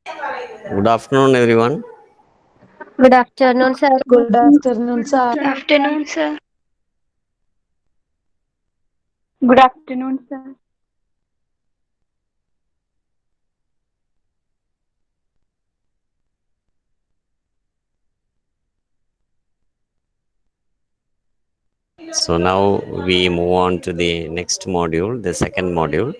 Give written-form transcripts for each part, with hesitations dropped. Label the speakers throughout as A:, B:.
A: Good afternoon, everyone.
B: Good afternoon, sir.
C: Good afternoon, sir.
D: Good afternoon, sir.
E: Good afternoon, sir.
A: So now we move on to the next module, the second module.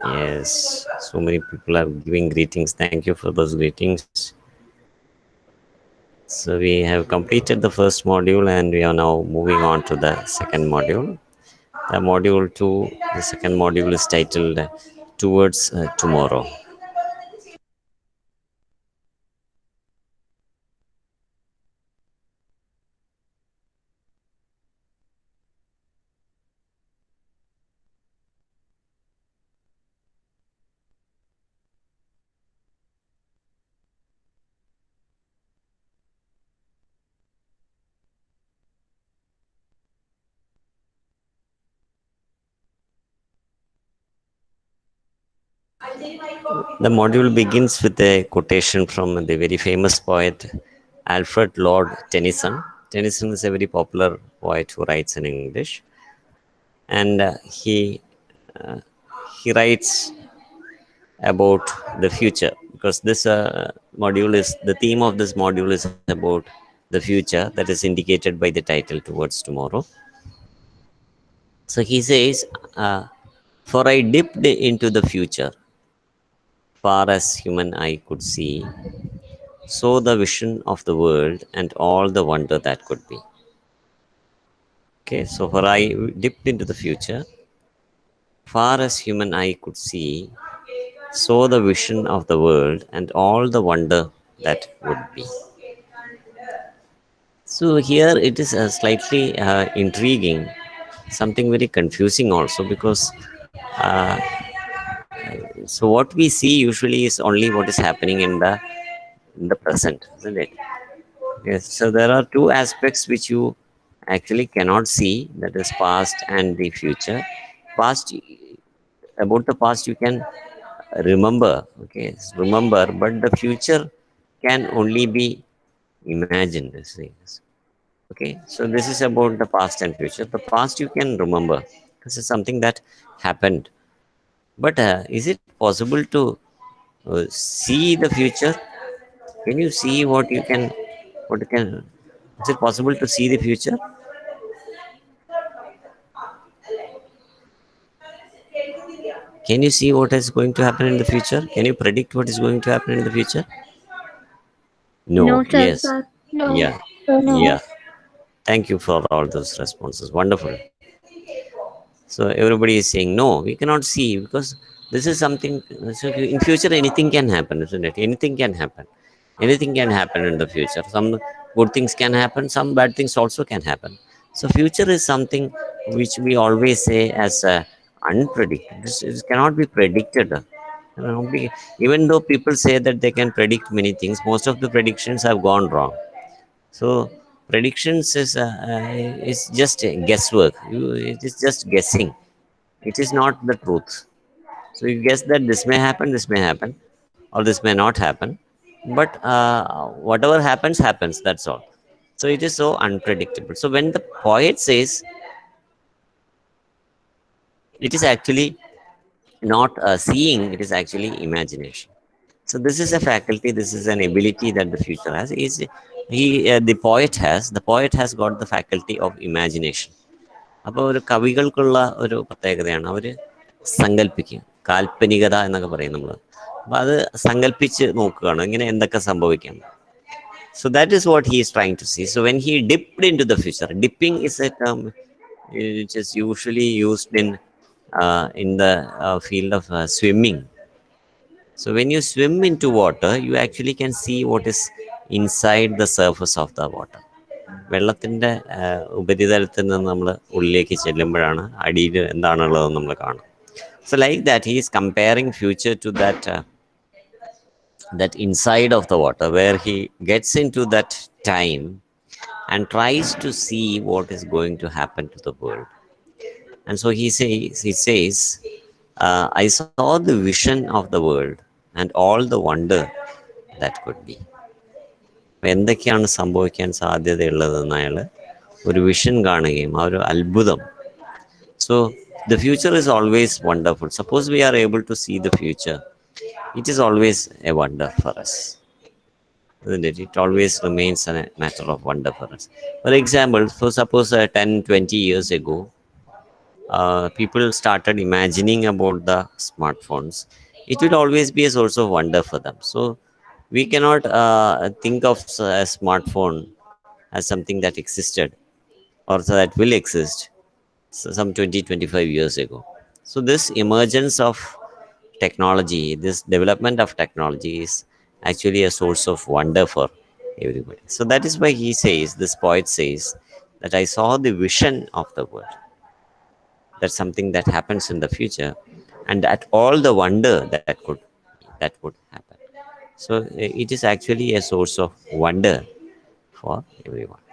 A: Yes, so many people are giving greetings. Thank you for those greetings. So we have completed the first module and we are now moving on to the second module. The module 2, the second module is titled Towards Tomorrow. The module begins with a quotation from the very famous poet Alfred Lord Tennyson. Tennyson is a very popular poet who writes in English, and he writes about the future because this module is the theme of this module is about the future that is indicated by the title Towards Tomorrow. So he says, "For I dipped into the future, far as human eye could see." So the vision of the world and all the wonder that could be. Okay, so for I dipped into the future, far as human eye could see, so the vision of the world and all the wonder that would be. So here it is slightly intriguing, something very confusing also because uh, so what we see usually is only what is happening in the present, isn't it? Yes, so there are two aspects which you actually cannot see, that is past and the future. Past, about the past you can remember, okay, remember, but the future can only be imagined. Okay, so this is about the past and future. The past you can remember. This is something that happened. But is it possible to see the future? Can you see what you can, what you can, is it possible to see the future? Can you see what is going to happen in the future? Can you predict what is going to happen in the future? No.
B: No, sir.
A: Yes.
D: No.
A: Yeah.
B: No.
A: Yeah. Thank you for all those responses. Wonderful. So everybody is saying no. We cannot see because this is something. So in future, anything can happen, isn't it? Anything can happen. Anything can happen in the future. Some good things can happen. Some bad things also can happen. So future is something which we always say as unpredictable. This cannot be predicted. Even though people say that they can predict many things, most of the predictions have gone wrong. So predictions is just guesswork. It is just guessing. It is not the truth. So you guess that this may happen, or this may not happen. But whatever happens, happens. That's all. So it is so unpredictable. So when the poet says, it is actually not seeing; it is actually imagination. So this is a faculty. This is an ability that the future has. Is he the poet has? The poet has got the faculty of imagination. അപ്പോൾ ഒരു കവികൾക്കുള്ള ഒരു പ്രത്യേകതയാണ് അവർ സങ്കല്പിക്കുക, കാൽപ്പനികത എന്നൊക്കെ പറയും നമ്മൾ. അപ്പം അത് സങ്കല്പിച്ച് നോക്കുകയാണ് ഇങ്ങനെ എന്തൊക്കെ സംഭവിക്കാം. So that is what he is trying to see. So when he dipped into the future, dipping is a term which is usually used in the field of swimming. So when you swim into water, you actually can see what is inside the surface of the water. വെള്ളത്തിൻ്റെ ഉപരിതലത്തിൽ നിന്ന് നമ്മൾ ഉള്ളിലേക്ക് ചെല്ലുമ്പോഴാണ് അടിയിൽ എന്താണുള്ളതെന്ന് നമ്മൾ കാണും. So like that, he is comparing future to that inside of the water, where he gets into that time and tries to see what is going to happen to the world. And so he says, I saw the vision of the world and all the wonder that could be. എന്തൊക്കെയാണ് സംഭവിക്കാൻ സാധ്യതയുള്ളതെന്ന് അയാൾ ഒരു vision കാണുകയും ആ ഒരു അത്ഭുതം. So the future is always wonderful. Suppose we are able to see the future, it is always a wonder for us, isn't it? It always remains a matter of wonder for us. For example, so suppose 10 20 years ago, people started imagining about the smartphones, it will always be a source of wonder for them. So we cannot think of a smartphone as something that existed or that will exist some 20 25 years ago. So this emergence of technology, this development of technology is actually a source of wonder for everybody. So that is why he says, this poet says, that I saw the vision of the world. That's something that happens in the future, and at all the wonder that could happen. So it is actually a source of wonder for everyone.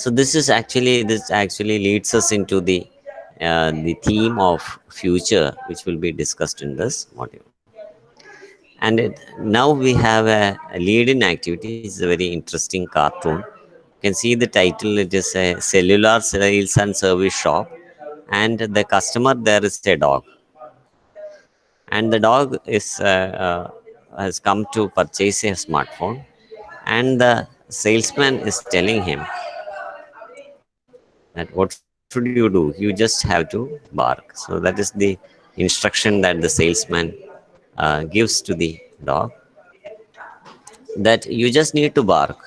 A: So this actually leads us into the theme of future, which will be discussed in this module. And now we have a lead-in activity. It's a very interesting cartoon. You can see the title. It is a cellular sales and service shop, and the customer there is a dog, and the dog has come to purchase a smartphone, and the salesman is telling him that what should you do? You just have to bark. So that is the instruction that the salesman gives to the dog, that you just need to bark.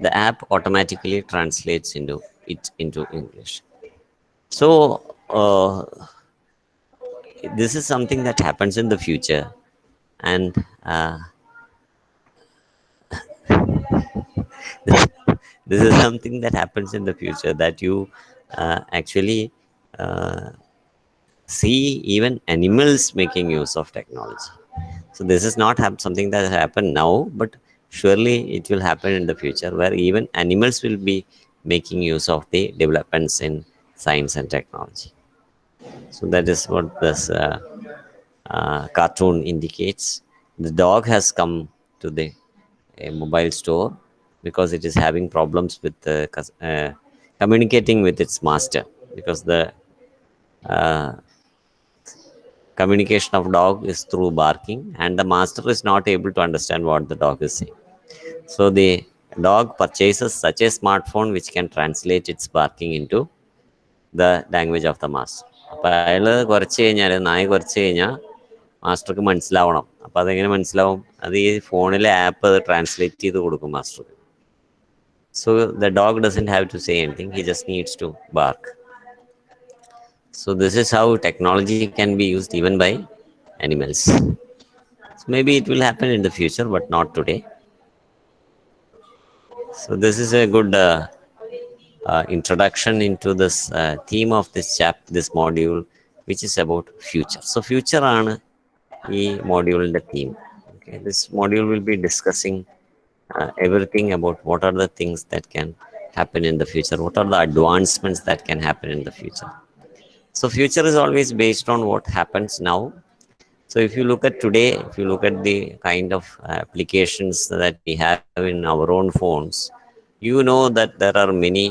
A: The app automatically translates into English. So this is something that happens in the future, and this, this is something that happens in the future, that you actually uh, see even animals making use of technology. So this is not something that has happened now, but surely it will happen in the future, where even animals will be making use of the developments in science and technology. So that is what this cartoon indicates. The dog has come to the a mobile store because it is having problems with communicating with its master, because the uh, communication of dog is through barking, and the master is not able to understand what the dog is saying. So the dog purchases such a smartphone which can translate its barking into the language of the master. അപ്പോൾ അയാൾ കുറച്ച് കഴിഞ്ഞാൽ, നായ കുറച്ച് കഴിഞ്ഞാൽ മാസ്റ്റർക്ക് മനസ്സിലാവണം. അപ്പോൾ അതെങ്ങനെ മനസ്സിലാവും? അത് ഈ ഫോണിലെ ആപ്പ് അത് ട്രാൻസ്ലേറ്റ് ചെയ്ത് കൊടുക്കും മാസ്റ്റർക്ക്. So the dog doesn't have to say anything, he just needs to bark. So this is how technology can be used even by animals. So maybe it will happen in the future, but not today. So this is a good introduction into this theme of this module, which is about future. So future ആണ് ഈ മോഡ്യൂളിന്റെ theme. Okay, this module will be discussing everything about what are the things that can happen in the future, what are the advancements that can happen in the future. So future is always based on what happens now. So if you look at today, if you look at the kind of applications that we have in our own phones, you know that there are many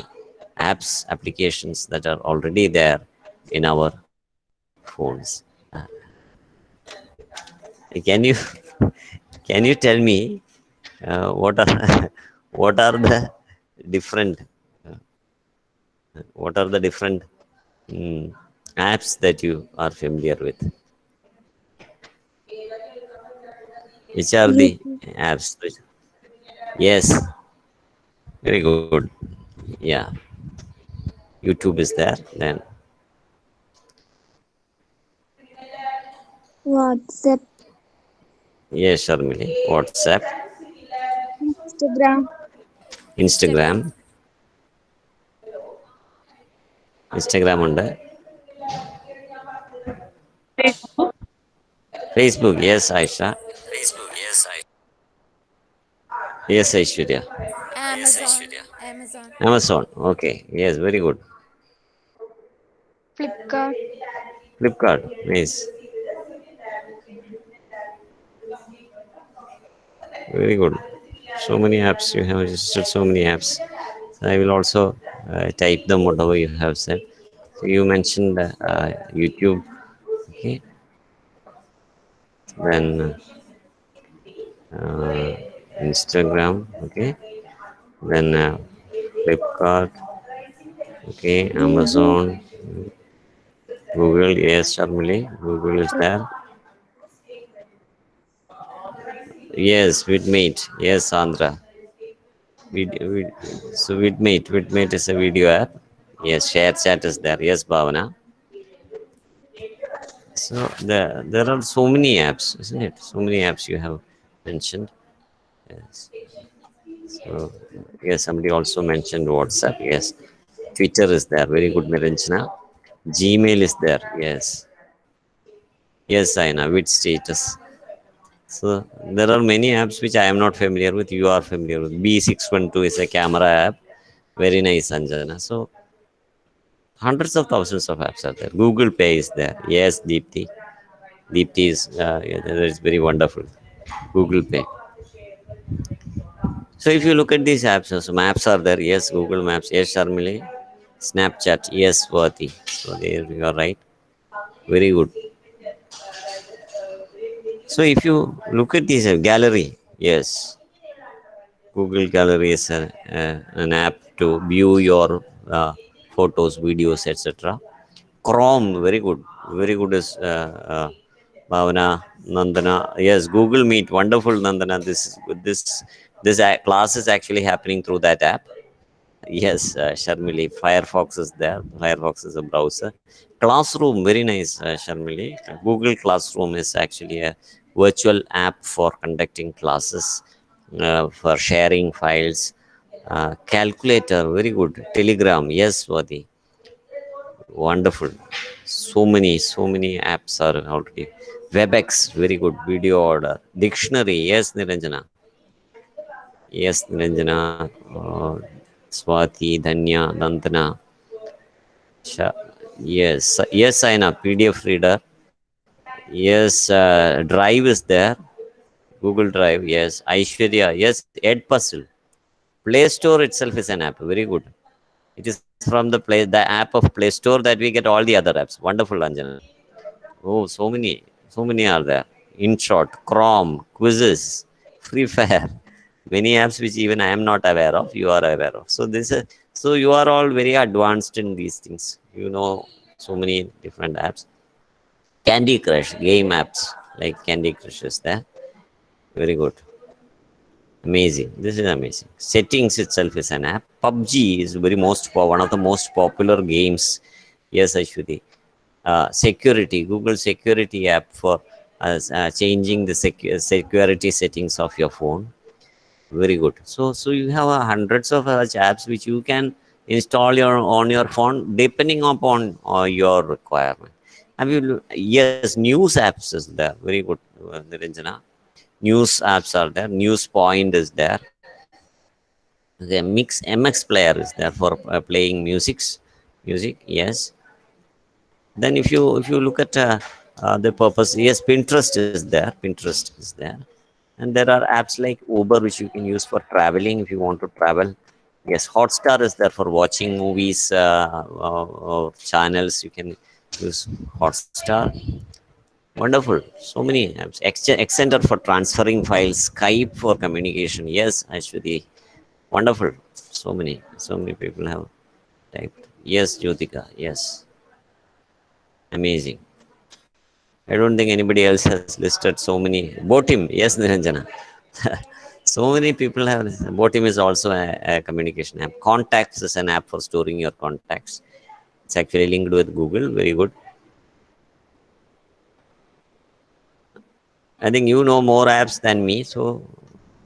A: apps, applications that are already there in our phones. Can you can you tell me what are what are the different what are the different apps that you are familiar with? Which are the
B: YouTube.
A: apps? Yes, very good. Yeah, YouTube is there. Then
B: WhatsApp.
A: yes, Sharmili. WhatsApp,
B: Instagram.
A: Instagram, Instagram ഉണ്ട്.
E: Facebook,
A: Facebook, yes, Aisha. Yes, Aishwarya.
C: Amazon.
A: Amazon. Okay. Yes, very good.
B: Flipkart.
A: Flipkart. Nice. Very good. So many apps you have registered. So many apps. So I will also type them whatever you have said. So you mentioned YouTube. Okay. Then uh, Instagram. Okay. Then Flipkart. Okay.
B: Google.
A: Amazon. Google. Yes, Sharmili. Google is there. Yes, Vidmate. Yes, Andhra. Vid, so Vidmate is a video app. Yes, share chat is there. Yes, Bhavana. So there are so many apps, isn't it? So many apps you have mentioned. Yes. So yes, somebody also mentioned WhatsApp. Yes, Twitter is there. Very good, Niranjana. Gmail is there. Yes. Yes, Aina. With status. So there are many apps which I am not familiar with. You are familiar with. B612 is a camera app. Very nice, Anjana. So hundreds of thousands of apps are there. Google Pay is there. Yes, Deepthi. Deepthi is yeah, that is very wonderful. Google Pay. So if you look at these apps, so maps are there. Yes, Google Maps. Yes, Sharmili. Snapchat. Yes, Swati. So there you are right. Very good. So if you look at this gallery, yes, Google Gallery is an app to view your photos, videos, etc. Chrome, very good is Bhavana, Nandana. Yes, Google Meet, wonderful Nandana. This class is actually happening through that app. Yes, Sharmili. Firefox is there. Firefox is a browser. Classroom, very nice, Sharmili. Google Classroom is actually a virtual app for conducting classes, for sharing files. Calculator, very good. Telegram, yes, Swati. Wonderful. So many apps are already. WebEx, very good. Video order. Dictionary, yes, Niranjana. Yes, Niranjana. Swati, Dhanya, Nandana. Sha- yes, yes, Aina. PDF reader. Yes, Drive is there. Google Drive, yes. Aishwarya, yes. Ed Puzzle. Play Store itself is an app. Very good. It is from the app of Play Store that we get all the other apps. Wonderful, Anjana. Oh, so many are there. In short, Chrome, quizzes, Free Fire, many apps which even I am not aware of, you are aware of. So this is so you are all very advanced in these things. You know so many different apps. Candy Crush, game apps like Candy Crush is there. Very good. Amazing. This is amazing. Settings itself is an app. PUBG is one of the most popular games. Yes, Ashwati. Security, Google security app for changing the security settings of your phone. Very good. So you have hundreds of such apps which you can install on your phone depending upon your requirement. Have you? Yes, news apps is there. Very good, Niranjana. News apps are there. News Point is there. The MX player is there for playing music. Yes. Then if you look at the purpose, yes, Pinterest is there. Pinterest is there, and there are apps like Uber which you can use for traveling if you want to travel. Yes, Hotstar is there for watching movies or channels. You can use Hotstar. Wonderful. So many apps. Extender for transferring files. Skype for communication. Yes, Ashwati. Wonderful. So many people have typed. Yes, Jyotika. Yes. Amazing. I don't think anybody else has listed so many. Botim. Yes, Niranjana. So many people have. Botim is also a communication app. Contacts is an app for storing your contacts. It's actually linked with Google. Very good. I think you know more apps than me, so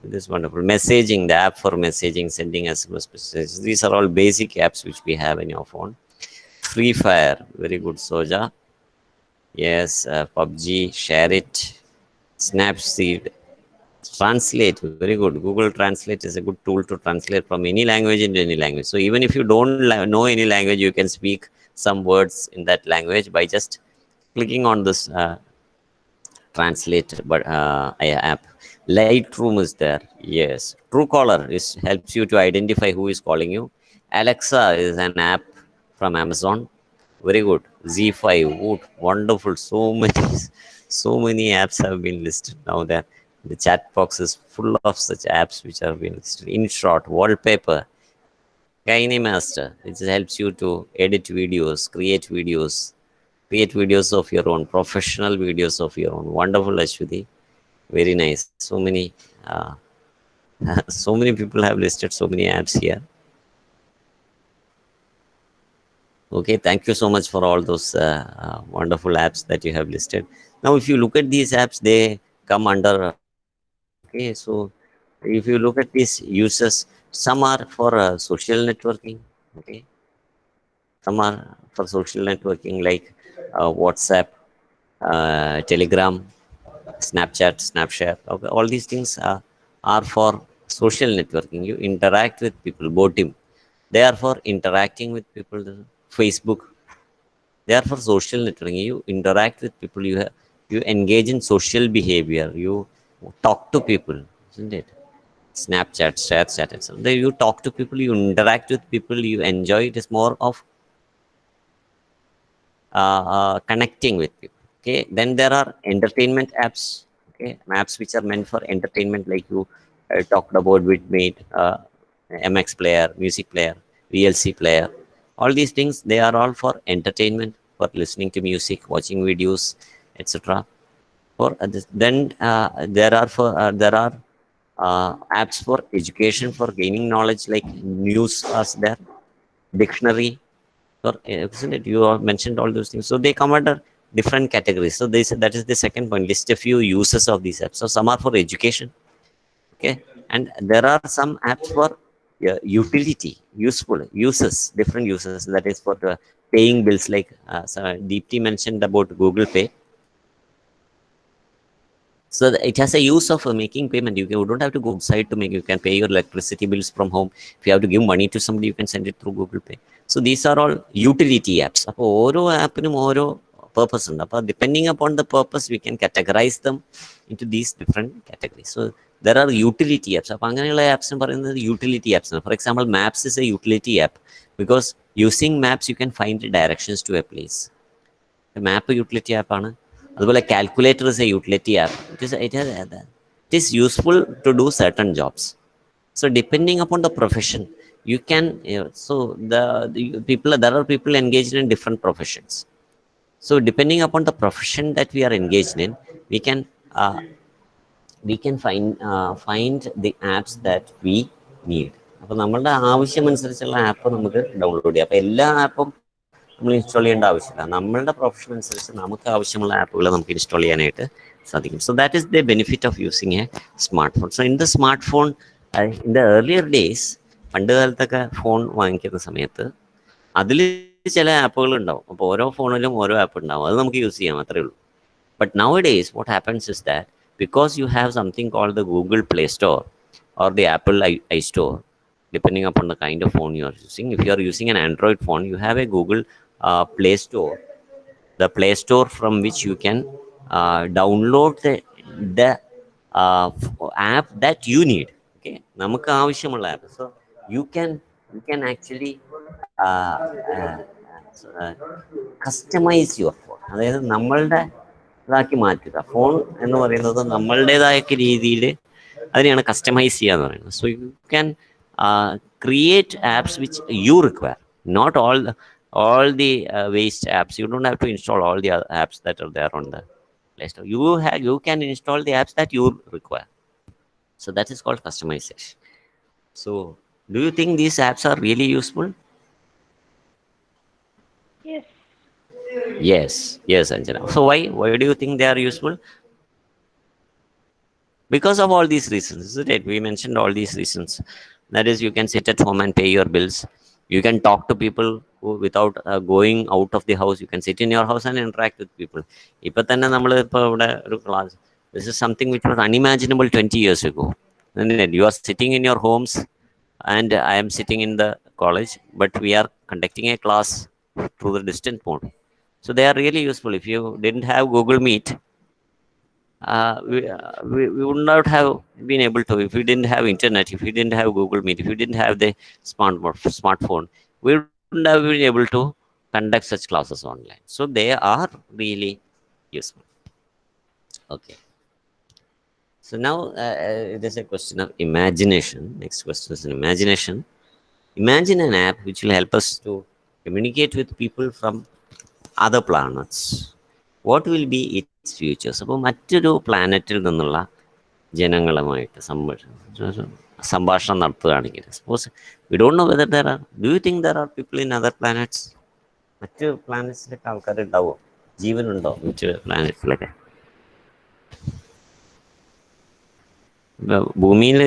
A: it is wonderful. Messaging, the app for messaging, sending SMS messages. These are all basic apps which we have in your phone. Free Fire, very good. Soja, yes. PUBG, Share It, Snapseed, Translate, very good. Google Translate is a good tool to translate from any language into any language. So even if you don't know any language, you can speak some words in that language by just clicking on this translate but app. Lightroom is there. Yes. Truecaller is helps you to identify who is calling you. Alexa is an app from Amazon. Very good. Z5. Wood. Wonderful. So many apps have been listed now. That the chat box is full of such apps which have been listed. In short, wallpaper, KineMaster, which helps you to edit videos, create videos of your own, professional videos of your own. Wonderful, Ashwati. Very nice. Uh, so many people have listed so many apps here. Okay, thank you so much for all those wonderful apps that you have listed. Now, if you look at these apps, they come under. Okay, so if you look at these uses, some are for social networking. Okay, some are for social networking like WhatsApp, Telegram, Snapchat, Snapshare. Okay, all these things are for social networking. You interact with people. Botim, they are for interacting with people. Facebook, they are for social networking. You interact with people. You engage in social behavior. You talk to people, isn't it? Snapchat, ShareChat, etc. You talk to people. You interact with people. You enjoy. It is more of connecting with people. Okay, then there are entertainment apps. Okay, apps which are meant for entertainment, like you talked about Bitmate, MX player, music player, VLC player. All these things, they are all for entertainment, for listening to music, watching videos, etc. For then there are apps for education, for gaining knowledge, like news as there, dictionary, or isn't it? You have mentioned all those things. So they come under different categories. So this, that is the second point. List a few uses of these apps. So some are for education. Okay. And there are some apps for utility, useful uses, different uses. That is for paying bills, like so Deepti mentioned about Google Pay. So it has a use of making payment. You don't have to go outside to make. You can pay your electricity bills from home. If you have to give money to somebody, you can send it through Google Pay. So these are all utility apps. അപ്പോൾ ഓരോ ആപ്പിനും ഓരോ purpose ഉണ്ട്. അപ്പോൾ depending upon the purpose, we can categorize them into these different categories. So there are utility apps. അപ്പോൾ അങ്ങനെയുള്ള apps പറയുന്നത് utility apps. For example, Maps is a utility app because using Maps you can find directions to a place. Map utility ആപ്പാണ്. അതുപോലെ calculator is a utility app. It is useful to do certain jobs. So depending upon the profession, you can so the people, there are people engaged in different professions. So depending upon the profession that we are engaged in, uh, we can find the apps that we need. അപ്പോൾ നമ്മളുടെ ആവശ്യമനുസരിച്ചുള്ള app നമുക്ക് download ചെയ്യാം. അപ്പോൾ എല്ലാ ആപ്പും നമ്മൾ install ചെയ്യേണ്ട ആവശ്യമില്ല. നമ്മളുടെ പ്രൊഫഷൻ അനുസരിച്ച് നമുക്ക് ആവശ്യമുള്ള ആപ്പുകൾ നമുക്ക് ഇൻസ്റ്റാൾ ചെയ്യാനായിട്ട് സാധിക്കും. So that is the benefit of using A smart phone. So in the smart phone, in the earlier days, പണ്ട് കാലത്തൊക്കെ ഫോൺ വാങ്ങിക്കുന്ന സമയത്ത് അതിൽ ചില ആപ്പുകൾ ഉണ്ടാവും. അപ്പോൾ ഓരോ ഫോണിലും ഓരോ ആപ്പ് ഉണ്ടാവും. അത് നമുക്ക് യൂസ് ചെയ്യാം, അത്രേ ഉള്ളൂ. But nowadays, what happens is that because you have something called the Google Play Store or the Apple iStore, depending upon the kind of phone you are using. If you are using an Android phone, you have a Google Play Store, the Play Store from which you can download the app that you need. Okay, നമുക്ക് ആവശ്യമുള്ള app. So you can actually uh, uh, customize your phone. അതായത് നമ്മളുടെ ഇതാക്കി മാറ്റുക. Phone എന്ന് പറയുന്നത് നമ്മളുടേതായ രീതിയിൽ അതിനെയാണ് കസ്റ്റമൈസ് ചെയ്യുക എന്ന് പറയുന്നത്. So you can create apps which you require, not all the waste apps. You don't have to install all the other apps that are there on the Play Store. You can install the apps that you require. So that is called customization. So do you think these apps are really useful?
E: Yes.
A: Yes, Anjana. So why do you think they are useful? Because of all these reasons, isn't it? We mentioned all these reasons. That is, you can sit at home and pay your bills. You can talk to people without going out of the house. You can sit in your house and interact with people. This is something which was unimaginable 20 years ago. You are sitting in your homes, and I am sitting in the college, but we are conducting a class through the distant mode. So they are really useful. If you didn't have Google Meet, we would not have been able to, if we didn't have internet, if we didn't have Google Meet, if we didn't have the smartphone, we wouldn't have been able to conduct such classes online. So they are really useful. Okay. So now it is a question of imagination. Next question is an imagination. Imagine an app which will help us to communicate with people from other planets. What will be its futures? അപ്പോൾ മറ്റൊരു പ്ലാനറ്റിൽ നിന്നുള്ള ജനങ്ങളുമായിട്ട് സംഭാഷണം നടത്തുകയാണെങ്കിൽ, suppose V don't know whether there are, do you think there are people in other planets? മറ്റ് പ്ലാനറ്റ്സിലൊക്കെ ആൾക്കാർ ഉണ്ടാവുമോ? ജീവനുണ്ടോ മറ്റ് പ്ലാനറ്റ്സിലൊക്കെ? ഭൂമിയിൽ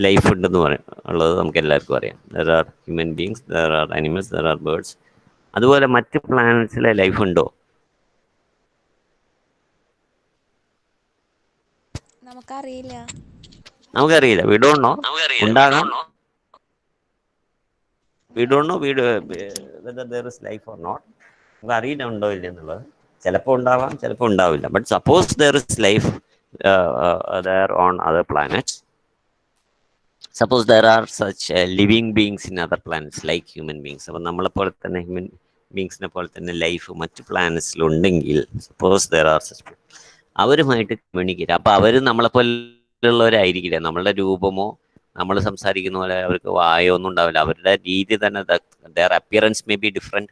A: ലൈഫ് ഉണ്ടെന്ന് പറയാം, ഉള്ളത് നമുക്ക് എല്ലാവർക്കും അറിയാം. There are human beings, there are animals, there are birds. അതുപോലെ മറ്റ് പ്ലാനറ്റ്സിലെ ലൈഫ് ഉണ്ടോ?
B: നമുക്കറിയില്ല.
A: നമുക്കറിയില്ല. We don't know. ഉണ്ടാകാം. We don't know whether there is life or not. നമുക്ക് അറിയില്ല ഉണ്ടോ ഇല്ല എന്നുള്ളത്. ചിലപ്പോൾ ഉണ്ടാവാം, ചിലപ്പോൾ ഉണ്ടാവില്ല. But suppose there is life there on other planets, suppose there are such living beings in other planets like human beings. അപ്പം നമ്മളെപ്പോലെ തന്നെ ഹ്യൂമൻ ബീങ്സിനെ പോലെ തന്നെ ലൈഫ് മറ്റ് പ്ലാനറ്റ്സിലുണ്ടെങ്കിൽ, സപ്പോസ് ദർ ആർ സച്ച്, അവരുമായിട്ട് കമ്മ്യൂണിക്കേറ്റ്. അപ്പം അവർ നമ്മളെപ്പോലുള്ളവരായിരിക്കില്ല. നമ്മളുടെ രൂപമോ നമ്മൾ സംസാരിക്കുന്ന പോലെ അവർക്ക് വായോ ഒന്നും ഉണ്ടാവില്ല. അവരുടെ രീതി തന്നെ, there appearance may be different,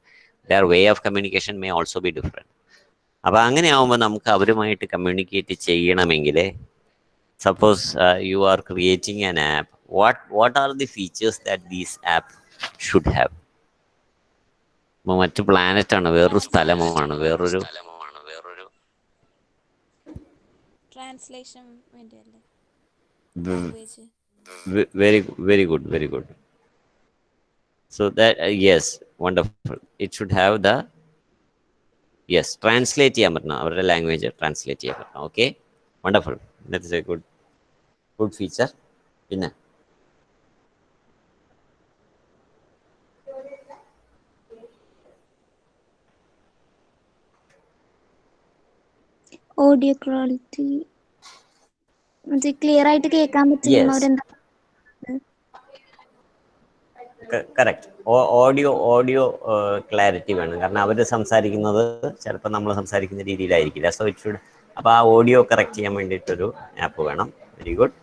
A: there way of communication may also be different. അപ്പം അങ്ങനെ ആകുമ്പോൾ നമുക്ക് അവരുമായിട്ട് കമ്മ്യൂണിക്കേറ്റ് ചെയ്യണമെങ്കിൽ, suppose you are creating an app, what are the features that this app should have? മറ്റു പ്ലാനറ്റ് ആണ്, വേറൊരു സ്ഥലമാണ്, വേറൊരു
B: ട്രാൻസ്ലേഷൻ വേണ്ടിയല്ലേ?
A: very good, very good. So that yes, wonderful. It should have the, yes, translate ചെയ്യാൻ പറ്റണം, അവരുടെ language translate ചെയ്യാൻ പറ്റണം. Okay, wonderful. That is A good feature. പിന്നെ
B: ഓഡിയോ ക്വാളിറ്റി ക്ലിയർ ആയിട്ട് കേൾക്കാൻ പറ്റുന്നവരെന്താ?
A: കറക്റ്റ്. ഓഡിയോ ക്ലാരിറ്റി വേണം. കാരണം അവർ സംസാരിക്കുന്നത് ചിലപ്പോൾ നമ്മൾ സംസാരിക്കുന്ന രീതിയിലായിരിക്കില്ല. സോ ഇറ്റ് ഷുഡ്, അപ്പോൾ ആ ഓഡിയോ കറക്റ്റ് ചെയ്യാൻ വേണ്ടിയിട്ടൊരു ആപ്പ് വേണം. Very good.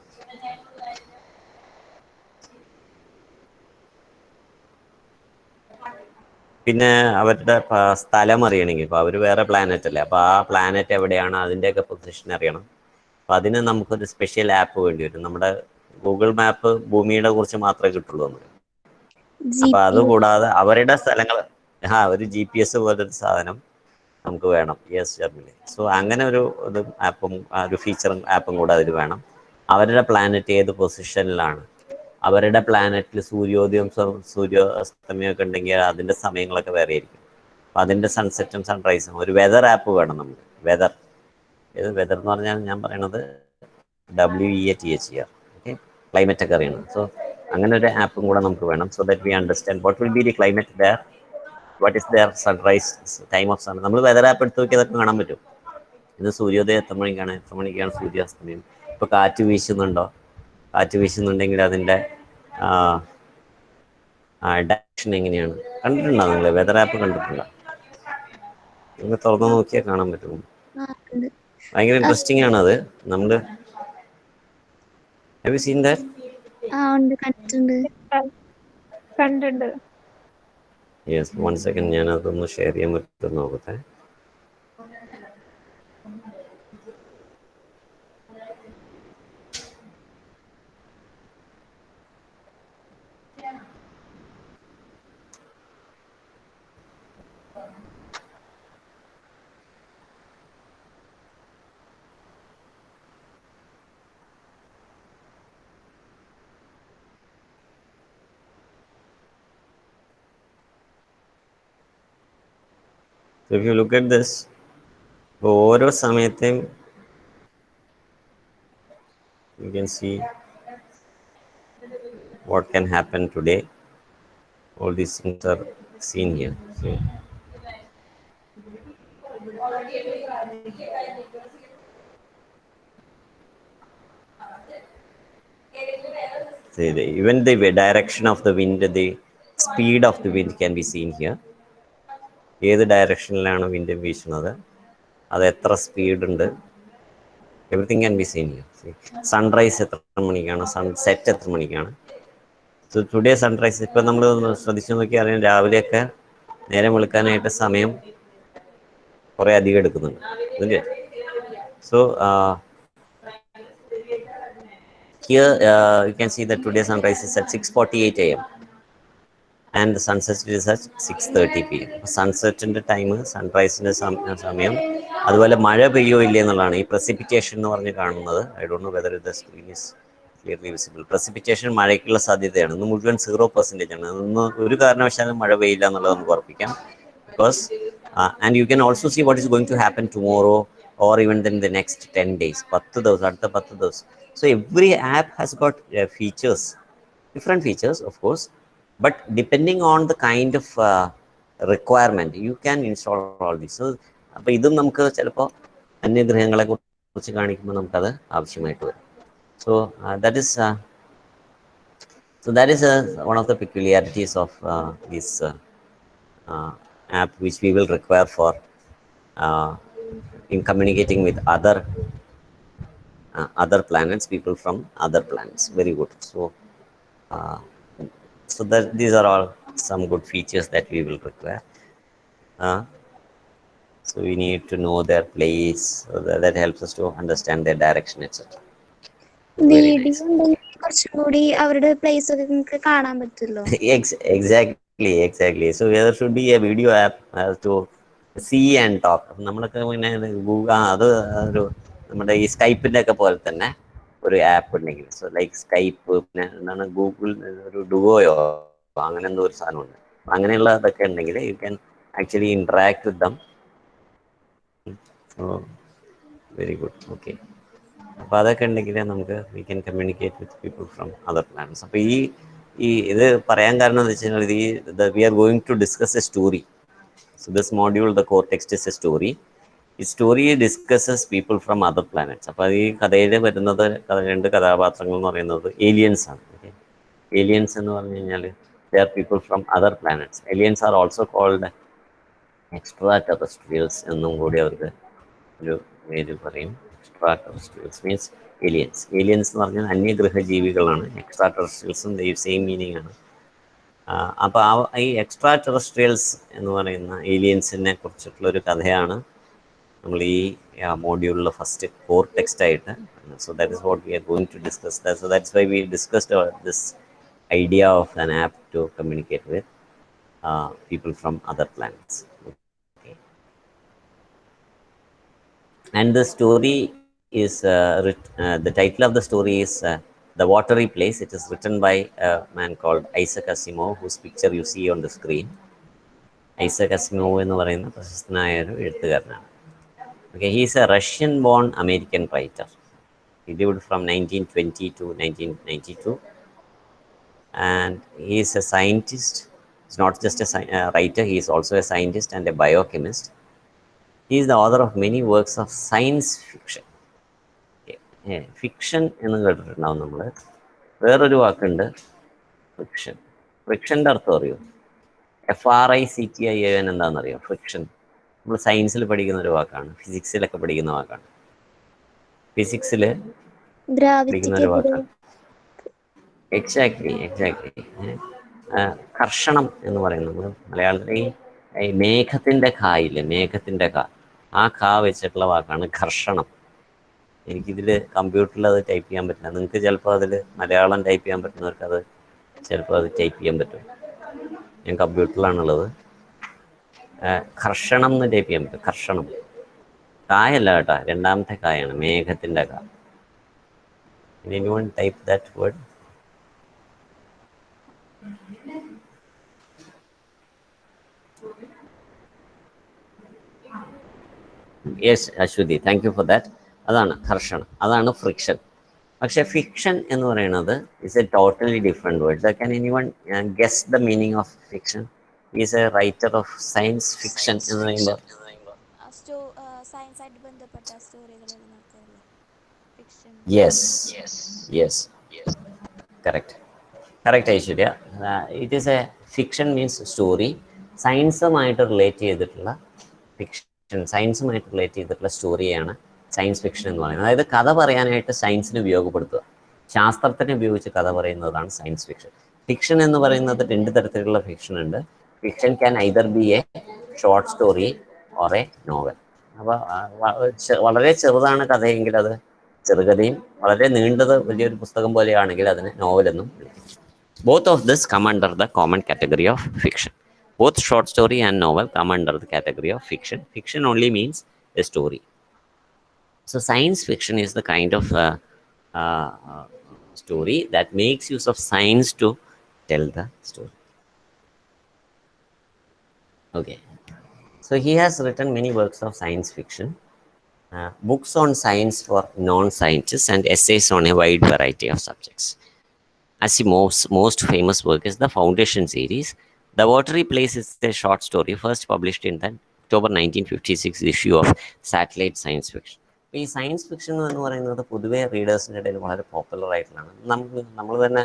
A: പിന്നെ അവരുടെ സ്ഥലം അറിയണമെങ്കിൽ, ഇപ്പോൾ അവർ വേറെ പ്ലാനറ്റ് അല്ലേ, അപ്പോൾ ആ പ്ലാനറ്റ് എവിടെയാണ് അതിൻ്റെയൊക്കെ പൊസിഷൻ അറിയണം. അപ്പം അതിന് നമുക്കൊരു സ്പെഷ്യൽ ആപ്പ് വേണ്ടി വരും. നമ്മുടെ ഗൂഗിൾ മാപ്പ് ഭൂമിയുടെ കുറിച്ച് മാത്രമേ കിട്ടുള്ളൂ നമുക്ക്. അപ്പം അതുകൂടാതെ അവരുടെ സ്ഥലങ്ങൾ, ഒരു GPS പോലൊരു സാധനം നമുക്ക് വേണം. Yes, Germany. സോ അങ്ങനെ ഒരു ആപ്പും, ഒരു ഫീച്ചറും ആപ്പും കൂടെ അതിൽ വേണം. അവരുടെ പ്ലാനറ്റ് ഏത് പൊസിഷനിലാണ്, അവരുടെ പ്ലാനറ്റിൽ സൂര്യോദയം സൂര്യാസ്തമയമൊക്കെ ഉണ്ടെങ്കിൽ അതിൻ്റെ സമയങ്ങളൊക്കെ വേറെ ആയിരിക്കും. അപ്പം അതിൻ്റെ സൺസെറ്റും സൺറൈസും. ഒരു വെതർ ആപ്പ് വേണം നമുക്ക്. വെതർ, ഏത് വെതർ എന്ന് പറഞ്ഞാൽ ഞാൻ പറയണത് WEATHER. ഓക്കെ, ക്ലൈമറ്റ് ഒക്കെ അറിയണം. സോ അങ്ങനെ ഒരു ആപ്പും കൂടെ നമുക്ക് വേണം. So that we understand what will be the climate there, what is there sunrise, time of sun. നമ്മൾ വെതർ ആപ്പ് എടുത്ത് നോക്കി അതൊക്കെ കാണാൻ പറ്റും. ഇത് സൂര്യോദയം എത്ര മണിക്കാണ്, എത്ര മണിക്കാണ് സൂര്യാസ്തമയം. ഇപ്പോൾ കാറ്റ് വീശുന്നുണ്ടോ, കാറ്റ് വീശുന്നുണ്ടെങ്കിൽ അതിൻ്റെ ഡയറക്ഷൻ എങ്ങനെയാണ്. കണ്ടിട്ടുണ്ടോ നിങ്ങൾ വെതർ ആപ്പ്? കണ്ടിട്ടുണ്ടോ? നിങ്ങൾ തുറന്നു നോക്കിയാൽ കാണാൻ പറ്റും. ഭയങ്കര ഇൻട്രസ്റ്റിംഗ് ആണ് അത്. നമ്മൾ ഹാവ് യു സീൻ ദാറ്റ്?
E: കണ്ടിട്ടുണ്ട്.
A: യെസ്, 1 സെക്കൻഡ്, ഞാൻ അതൊന്ന് ഷെയർ ചെയ്യാൻ പറ്റും നോക്കട്ടെ. So if you look at this, ഓരോ സമയത്തെയും you can see what can happen today. All these things are seen here. So Even the direction of the wind, the speed of the wind can be seen here. ഏത് ഡയറക്ഷനിലാണ് wind വീശുന്നത്, അത് എത്ര speed ഉണ്ട്, everything can be seen here. Sunrise എത്ര മണിക്കാണ്, sunset എത്ര മണിക്കാണ്. So today sunrise ഇപ്പം നമ്മൾ ശ്രദ്ധിച്ചു നോക്കിയാൽ അറിയാം, രാവിലെയൊക്കെ നേരം വെളുക്കാനായിട്ട് സമയം കുറേ അധികം എടുക്കുന്നുണ്ട്, ഇല്ലേ? So here you can see that today sunrise is at 6:48 a.m. and the sunset is at 6:30 p.m. സൺസെറ്റിൻ്റെ time, സൺറൈസിൻ്റെ സമയം, അതുപോലെ മഴ പെയ്യോ ഇല്ലേ എന്നുള്ളതാണ് ഈ പ്രസിപ്പിറ്റേഷൻ എന്ന് പറഞ്ഞ് കാണുന്നത്. I don't know whether the screen is clearly visible. Precipitation മഴയ്ക്കുള്ള സാധ്യതയാണ്. ഇന്ന് മുഴുവൻ 0% ആണ്. ഇന്ന് ഒരു കാരണവശാലും മഴ പെയ്യില്ല എന്നുള്ളത് നമുക്ക് ഉറപ്പിക്കാം. Because and you can also see what is going to happen tomorrow or even then the next 10 days. 10 ദിവസം, അടുത്ത 10 ദിവസം. So every app has got features, different features of course, but depending on the kind of requirement you can install all these. So അപ്പോൾ ഇതും നമുക്ക് ചിലപ്പോൾ അന്യഗ്രഹങ്ങളെ കുറിച്ച് കാണിക്കുമ്പോൾ നമുക്കത് ആവശ്യമായിട്ട് വരും. So that is one of the peculiarities of this app which we will require for uh, in communicating with other planets, people from other planets. Very good. Uh, so that these are all some good features that we will require. So we need to know their place, so that helps us to understand their direction, etc. Very
B: video
A: nice.
B: ഉണ്ടെങ്കിൽ കുറച്ചും കൂടി അവരുടെ place ഒക്കെ നിങ്ങൾക്ക് കാണാൻ പറ്റുമല്ലോ.
A: Exactly. So there should be a video app to see and talk. നമ്മളൊക്കെ പിന്നെ അത് ഒരു നമ്മുടെ ഈ സ്കൈപ്പിൻ്റെ ഒക്കെ പോലെ തന്നെ ഒരു ആപ്പ് ഉണ്ടെങ്കിൽ, സോ ലൈക്ക് സ്കൈപ്പ്, പിന്നെ എന്താണ് ഗൂഗിൾ ഒരു ഡുവോയോ അങ്ങനെ എന്തോ ഒരു സാധനമുണ്ട്. അങ്ങനെയുള്ളതൊക്കെ ഉണ്ടെങ്കിൽ you can actually interact with them. So very good. Okay, അപ്പോൾ അതൊക്കെ ഉണ്ടെങ്കിൽ നമുക്ക് we can communicate with people from other planets. അപ്പോൾ ഈ ഇത് പറയാൻ കാരണം എന്ന് വെച്ച് കഴിഞ്ഞാൽ we are going to discuss a story. So this module the core text is a story. ഈ story discusses people from other planets. അപ്പോൾ ഈ കഥയിൽ വരുന്നത് രണ്ട് കഥാപാത്രങ്ങൾ എന്ന് പറയുന്നത് ഏലിയൻസ് ആണ്. ഓക്കെ, ഏലിയൻസ് എന്ന് പറഞ്ഞു കഴിഞ്ഞാൽ they are people from other planets. Aliens are also called extraterrestrials എന്നും കൂടി അവർക്ക് ഒരു പേര് പറയും. Extraterrestrials means aliens. Aliens എന്ന് പറഞ്ഞാൽ അന്യഗ്രഹ ജീവികളാണ്. എക്സ്ട്രാ ടെറസ്ട്രിയൽസും സെയിം മീനിങ് ആണ്. അപ്പോൾ ഈ എക്സ്ട്രാ ടെറസ്ട്രിയൽസ് എന്ന് പറയുന്ന ഏലിയൻസിനെ കുറിച്ചിട്ടുള്ളൊരു കഥയാണ് നമ്മൾ ഈ മോഡ്യൂളിൽ ഫസ്റ്റ് കോർ ടെക്സ്റ്റ് ആയിട്ട്. So that is what we are going to discuss. So that's why we discussed this idea of an app to communicate with people from other planets. Okay. And the story is the title of the story is The Watery Place. It is written by a man called Isaac Asimov, whose picture you see on the screen. Isaac Asimov എന്ന് പറയുന്ന പ്രശസ്തനായ ഒരു എഴുത്തുകാരനാണ്. Okay, he is a Russian-born American writer. He lived from 1920 to 1992, and he is a scientist. He's not just a writer, he is also a scientist and a biochemist. He is the author of many works of science fiction. Fiction എന്ന് കേട്ടിട്ടുണ്ടാവും നമ്മൾ. വേറൊരു വാക്കുണ്ട് friction. ഫ്രിക്ഷൻ്റെ അർത്ഥം അറിയോ? FRICTION എന്താണെന്നറിയോ? Friction നമ്മൾ സയൻസിൽ പഠിക്കുന്ന ഒരു വാക്കാണ്, ഫിസിക്സിലൊക്കെ പഠിക്കുന്ന വാക്കാണ്. ഫിസിക്സിൽ പഠിക്കുന്ന ഒരു വാക്കാണ്. എക്സാക്ട്ലി. കർഷണം എന്ന് പറയുന്നത് നമ്മൾ മലയാളത്തിൽ ഈ മേഘത്തിൻ്റെ കായില്ലേ, മേഘത്തിൻ്റെ ആ വെച്ചിട്ടുള്ള വാക്കാണ് ഘർഷണം. എനിക്കിതിൽ കമ്പ്യൂട്ടറിൽ അത് ടൈപ്പ് ചെയ്യാൻ പറ്റില്ല. നിങ്ങൾക്ക് ചിലപ്പോൾ അതിൽ മലയാളം ടൈപ്പ് ചെയ്യാൻ പറ്റുന്നവർക്ക് അത് ചിലപ്പോൾ അത് ടൈപ്പ് ചെയ്യാൻ പറ്റും. ഞാൻ കമ്പ്യൂട്ടറിലാണുള്ളത്. കർഷണം എന്ന് ടൈപ്പ് ചെയ്യാൻ പറ്റും. കർഷണം കായല്ല കേട്ടോ, രണ്ടാമത്തെ കായാണ്, മേഘത്തിൻ്റെ anyone type that word? Yes Aswathy, thank you for that. അതാണ് ഘർഷണം, അതാണ് ഫ്രിക്ഷൻ. പക്ഷെ ഫിക്ഷൻ എന്ന് പറയുന്നത് is a totally different word. Can anyone guess the meaning of fiction? Is a writer of science fiction എന്ന് പറയുമ്പോൾ
B: സയൻസ് ആയിട്ട് ബന്ധപ്പെട്ട സ്റ്റോറികൾ എഴുതുന്ന ആൾക്കാരല്ലേ fiction?
A: Yes correct. Correct Aishwarya. It is a fiction means story, സയൻസുമായിട്ട് റിലേറ്റ് ചെയ്തിട്ടുള്ള ഫിക്ഷൻ, സയൻസുമായിട്ട് റിലേറ്റ് ചെയ്തിട്ടുള്ള സ്റ്റോറിയാണ് സയൻസ് ഫിക്ഷൻ എന്ന് പറയുന്നത്. അതായത് കഥ പറയാനായിട്ട് സയൻസിനെ ഉപയോഗപ്പെടുത്തുക, ശാസ്ത്രത്തിനെ ഉപയോഗിച്ച് കഥ പറയുന്നതാണ് സയൻസ് ഫിക്ഷൻ. ഫിക്ഷൻ എന്ന് പറയുന്നത് രണ്ട് തരത്തിലുള്ള ഫിക്ഷൻ ഉണ്ട്. Fiction can either B A short story or A novel. അപ്പോൾ വളരെ ചെറുതാണ് കഥയെങ്കിൽ അത് ചെറുകഥയും, വളരെ നീണ്ടത് വലിയൊരു പുസ്തകം പോലെയാണെങ്കിൽ അതിന് നോവലെന്നും വിളിക്കും. Both of this come under the common category of fiction. Both short story and novel come under the category of fiction. Fiction only means a story. So science fiction is the kind of story that makes use of science to tell the story. Okay. So he has written many works of science fiction, books on science for non-scientists, and essays on a wide variety of subjects. Asimov's most famous work is the Foundation series. The Watery Place is a short story first published in the October 1956 issue of Satellite Science Fiction. ഈ science fiction എന്ന് പറയുന്നത് പൊതുവേ റീഡേഴ്സിൻ്റെ ഇടയിൽ വളരെ popular ആയിട്ടുള്ളതാണ്. നമ്മൾ തന്നെ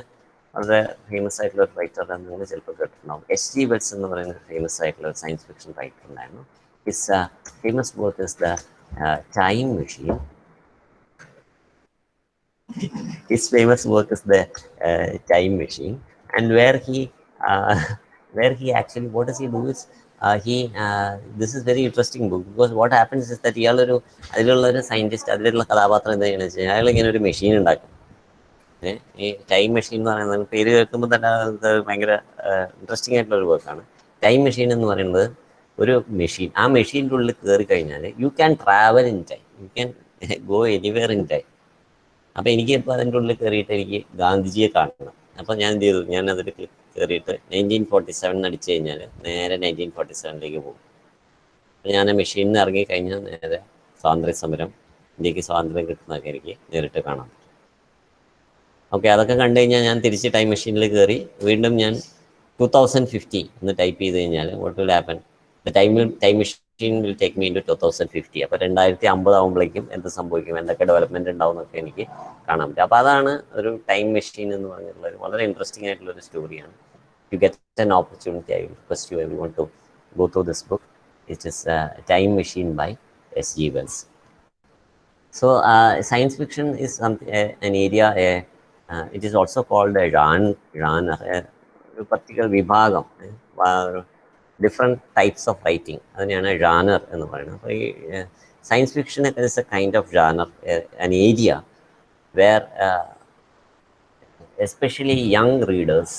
A: വളരെ ഫേമസ് ആയിട്ടുള്ള ഒരു റൈറ്റർ നിങ്ങൾ ചിലപ്പോൾ കേട്ടിട്ടുണ്ടാവും. H.G. Wells എന്ന് പറയുന്ന ഫേമസ് ആയിട്ടുള്ള ഒരു സയൻസ് ഫിക്ഷൻ റൈറ്റർ ഉണ്ടായിരുന്നു. His famous work is the time machine. His famous work is the time machine, and uh, where he actually, what does he do is this is very interesting book, because what happens is that ഇയാളൊരു അതിലുള്ള ഒരു scientist, അതിലുള്ള കഥാപാത്രം എന്താ ചെയ്യുന്നത് വെച്ചാൽ അയാൾ ഇങ്ങനെ ഒരു മെഷീൻ ഉണ്ടാക്കും. ഈ ടൈം മെഷീൻ എന്ന് പറയുന്നത് പേര് കേൾക്കുമ്പോൾ തന്നെ അത് ഭയങ്കര ഇൻട്രസ്റ്റിംഗ് ആയിട്ടുള്ള ഒരു വർക്കാണ്. ടൈം മെഷീൻ എന്ന് പറയുന്നത് ഒരു മെഷീൻ, ആ മെഷീൻ്റെ ഉള്ളിൽ കയറി കഴിഞ്ഞാൽ you can travel in time, you can go anywhere in time. അപ്പോൾ എനിക്ക് ഇപ്പോൾ അതിൻ്റെ ഉള്ളിൽ കയറിയിട്ട് എനിക്ക് ഗാന്ധിജിയെ കാണണം. അപ്പോൾ ഞാൻ എന്ത് ചെയ്തു, ഞാൻ അതിൽ കയറിയിട്ട് 1947 അടിച്ചു കഴിഞ്ഞാൽ നേരെ 1947 പോകും. അപ്പോൾ ഞാൻ ആ മെഷീനിൽ നിന്ന് ഇറങ്ങിക്കഴിഞ്ഞാൽ നേരെ സ്വാതന്ത്ര്യ സമരം, ഇന്ത്യക്ക് സ്വാതന്ത്ര്യം കിട്ടുന്നതൊക്കെ എനിക്ക് നേരിട്ട് കാണാം. ഓക്കെ, അതൊക്കെ കണ്ടു കഴിഞ്ഞാൽ ഞാൻ തിരിച്ച് ടൈം മെഷീനിൽ കയറി വീണ്ടും ഞാൻ 2050 എന്ന് ടൈപ്പ് ചെയ്ത് കഴിഞ്ഞാൽ what will happen, the time machine will take me in to 2050. അപ്പോൾ 2050 ആകുമ്പോഴേക്കും എന്ത് സംഭവിക്കും, എന്തൊക്കെ ഡെവലപ്മെൻറ്റ് ഉണ്ടാവും എന്നൊക്കെ എനിക്ക് കാണാൻ പറ്റും. അപ്പോൾ അതാണ് ഒരു ടൈം മെഷീൻ എന്ന് പറഞ്ഞിട്ടുള്ള വളരെ ഇൻട്രസ്റ്റിംഗ് ആയിട്ടുള്ളൊരു സ്റ്റോറിയാണ്. You get an opportunity, I will request you everyone to go through this book. It is Time Machine by S.G. Wells. So science fiction is an area, it is also called a genre, a particular vibhagam, different types of writing. അതിനെയാണ് genre എന്ന് പറയുന്നത്. അപ്പോൾ ഈ science fiction is a kind of genre, an area where especially young readers,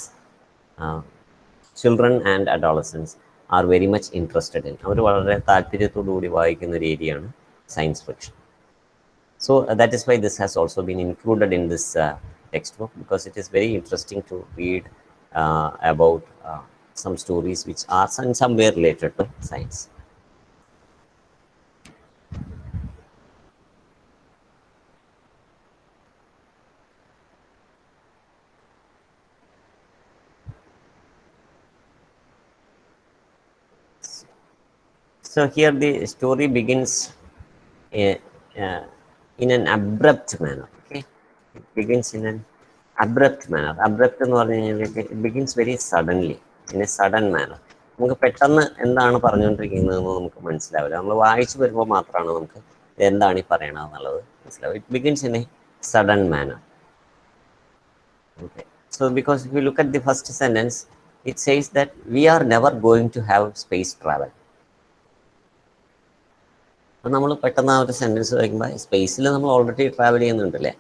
A: children and adolescents are very much interested in. അവർ വളരെ താല്പര്യത്തോടുകൂടി വായിക്കുന്ന ഒരു ഏരിയയാണ് science fiction. So that is why this has also been included in this textbook, because it is very interesting to read about some stories which are in some way related to science. So here the story begins in an abrupt manner. Okay, it begins in an abrupt manner. Abrupt എന്ന് പറഞ്ഞു കഴിഞ്ഞാൽ it begins very suddenly, in a sudden manner. നമുക്ക് പെട്ടെന്ന് എന്താണ് പറഞ്ഞുകൊണ്ടിരിക്കുന്നതെന്ന് നമുക്ക് മനസ്സിലാവില്ല. നമ്മൾ വായിച്ചു വരുമ്പോൾ മാത്രമാണ് നമുക്ക് എന്താണ് ഈ പറയണതെന്നുള്ളത് മനസ്സിലാവും. It begins in a sudden manner. Okay, so because if you look at the first sentence, it says that we are never going to have space travel. അപ്പോൾ നമ്മൾ പെട്ടെന്ന് ആ ഒരു സെൻറ്റൻസ് വായിക്കുമ്പോൾ സ്പേസിൽ നമ്മൾ ഓൾറെഡി ട്രാവൽ ചെയ്യുന്നുണ്ടല്ലേ,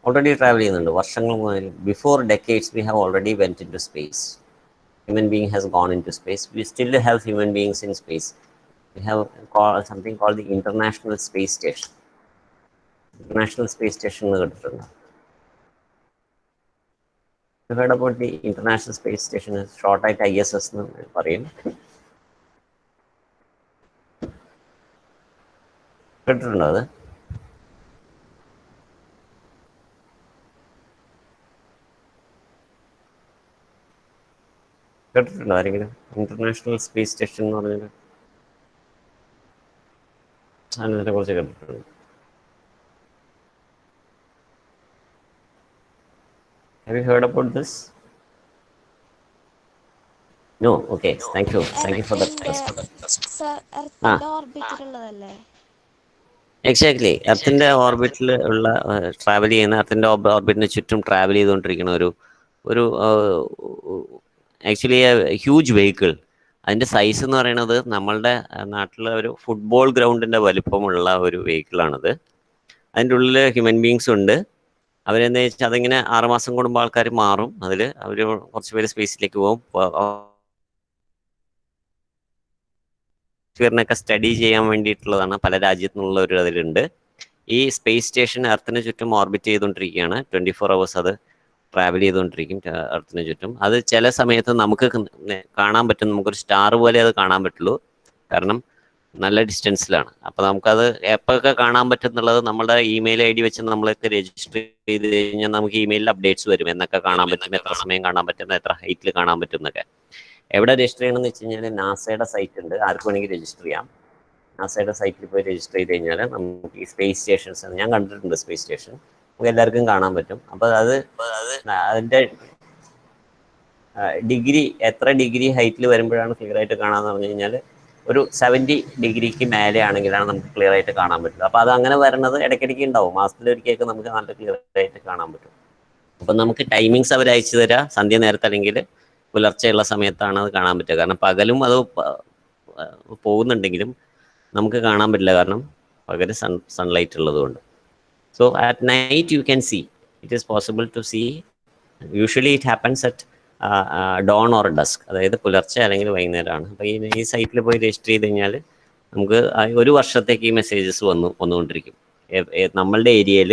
A: ഓൾറെഡി ട്രാവൽ ചെയ്യുന്നുണ്ട് വർഷങ്ങൾ മുതൽ. Before decades we have already went in to space. Human being has gone in to space. We still have human beings in space. We have something called the international space station. International space station എന്ന് കേട്ടിട്ടുണ്ട്. You heard about the International Space Station, ഷോർട്ടായിട്ട് ISS എന്ന് പറയും. കേട്ടിട്ടുണ്ടോ അത്? കേട്ടിട്ടുണ്ടോ ആരെങ്കിലും international space station എന്ന് പറഞ്ഞാൽ? അതിനെ കുറിച്ച് കേട്ടിട്ടുണ്ട്. Have you heard about this? No, okay, thank you for the
B: എർത്തിന്റെ
A: question. ആ,
B: എർത്തിന്റെ ഓർബിറ്റിലുള്ളതല്ലേ?
A: എക്സാക്ട്ലി എർത്തിന്റെ ഓർബിറ്റിൽ ഉള്ള ട്രാവൽ ചെയ്യുന്ന എർത്തിന്റെ ഓർബിറ്റിന് ചുറ്റും ട്രാവൽ ചെയ്തുകൊണ്ടിരിക്കുന്ന ഒരു ആക്ച്വലി ഹ്യൂജ് വെഹിക്കിൾ. അതിന്റെ സൈസ് എന്ന് പറയുന്നത് നമ്മളുടെ നാട്ടിലെ ഒരു ഫുട്ബോൾ ഗ്രൗണ്ടിന്റെ വലിപ്പമുള്ള ഒരു വെഹിക്കിളാണത്. അതിൻ്റെ ഉള്ളിൽ ഹ്യൂമൻ ബീങ്സ് ഉണ്ട്. അവരെന്താ വെച്ചാൽ അതിങ്ങനെ 6 മാസം കൂടുമ്പോൾ ആൾക്കാർ മാറും. അതിൽ അവർ കുറച്ച് പേര് സ്പേസിലേക്ക് പോകും. അറ്റ്മോസ്ഫിയറിനൊക്കെ സ്റ്റഡി ചെയ്യാൻ വേണ്ടിയിട്ടുള്ളതാണ്. പല രാജ്യത്തു നിന്നുള്ള ഒരു അതിലുണ്ട്. ഈ സ്പേസ് സ്റ്റേഷൻ എർത്തിന് ചുറ്റും ഓർബിറ്റ് ചെയ്തുകൊണ്ടിരിക്കുകയാണ്. 24 hours അത് ട്രാവൽ ചെയ്തുകൊണ്ടിരിക്കും എർത്തിന് ചുറ്റും. അത് ചില സമയത്ത് നമുക്ക് കാണാൻ പറ്റും. നമുക്കൊരു സ്റ്റാർ പോലെ അത് കാണാൻ പറ്റുള്ളൂ, കാരണം നല്ല ഡിസ്റ്റൻസിലാണ്. അപ്പൊ നമുക്കത് എപ്പോഴൊക്കെ കാണാൻ പറ്റും എന്നുള്ളത് നമ്മുടെ ഇമെയിൽ ID വെച്ച് നമ്മളൊക്കെ രജിസ്റ്റർ ചെയ്ത് കഴിഞ്ഞാൽ നമുക്ക് ഇമെയിലിൽ അപ്ഡേറ്റ്സ് വരും. എന്നൊക്കെ കാണാൻ പറ്റും, എത്ര സമയം കാണാൻ പറ്റും, എത്ര ഹൈറ്റിൽ കാണാൻ പറ്റും എന്നൊക്കെ. എവിടെ രജിസ്റ്റർ ചെയ്യണമെന്ന് വെച്ച് കഴിഞ്ഞാൽ നാസയുടെ സൈറ്റ് ഉണ്ട്, ആർക്ക് വേണമെങ്കിൽ രജിസ്റ്റർ ചെയ്യാം. നാസയുടെ സൈറ്റിൽ പോയി രജിസ്റ്റർ ചെയ്ത് കഴിഞ്ഞാൽ നമുക്ക് ഈ സ്പേസ് സ്റ്റേഷൻസ്, ഞാൻ കണ്ടിട്ടുണ്ട് സ്പേസ് സ്റ്റേഷൻ, നമുക്ക് എല്ലാവർക്കും കാണാൻ പറ്റും. അപ്പോൾ അത് അതിൻ്റെ ഡിഗ്രി എത്ര ഡിഗ്രി ഹൈറ്റിൽ വരുമ്പോഴാണ് ക്ലിയർ ആയിട്ട് കാണാമെന്ന് പറഞ്ഞു കഴിഞ്ഞാൽ ഒരു 70 ഡിഗ്രിക്ക് മേലെ ആണെങ്കിലാണ് നമുക്ക് ക്ലിയർ ആയിട്ട് കാണാൻ പറ്റുള്ളൂ. അപ്പോൾ അത് അങ്ങനെ വരുന്നത് ഇടയ്ക്കിടയ്ക്ക് ഉണ്ടാവും. മാസത്തിലൊരിക്കലേക്ക് നമുക്ക് നല്ല ക്ലിയർ ആയിട്ട് കാണാൻ പറ്റും. അപ്പം നമുക്ക് ടൈമിങ്സ് അവർ അയച്ചു തരാം, സന്ധ്യ നേരത്തെ അല്ലെങ്കിൽ പുലർച്ചെയുള്ള സമയത്താണ് അത് കാണാൻ പറ്റുക. കാരണം പകലും അത് പോകുന്നുണ്ടെങ്കിലും നമുക്ക് കാണാൻ പറ്റില്ല, കാരണം പകല് സൺലൈറ്റ് ഉള്ളതുകൊണ്ട്. So at night you can see, it is possible to see. Usually it happens at dawn or dusk, അതായത് പുലർച്ചെ അല്ലെങ്കിൽ വൈകുന്നേരമാണ്. അപ്പോൾ ഈ സൈറ്റിൽ പോയി രജിസ്റ്റർ ചെയ്ത് കഴിഞ്ഞാൽ നമുക്ക് ഒരു വർഷത്തേക്ക് ഈ മെസ്സേജസ് വന്നുകൊണ്ടിരിക്കും. നമ്മളുടെ ഏരിയയിൽ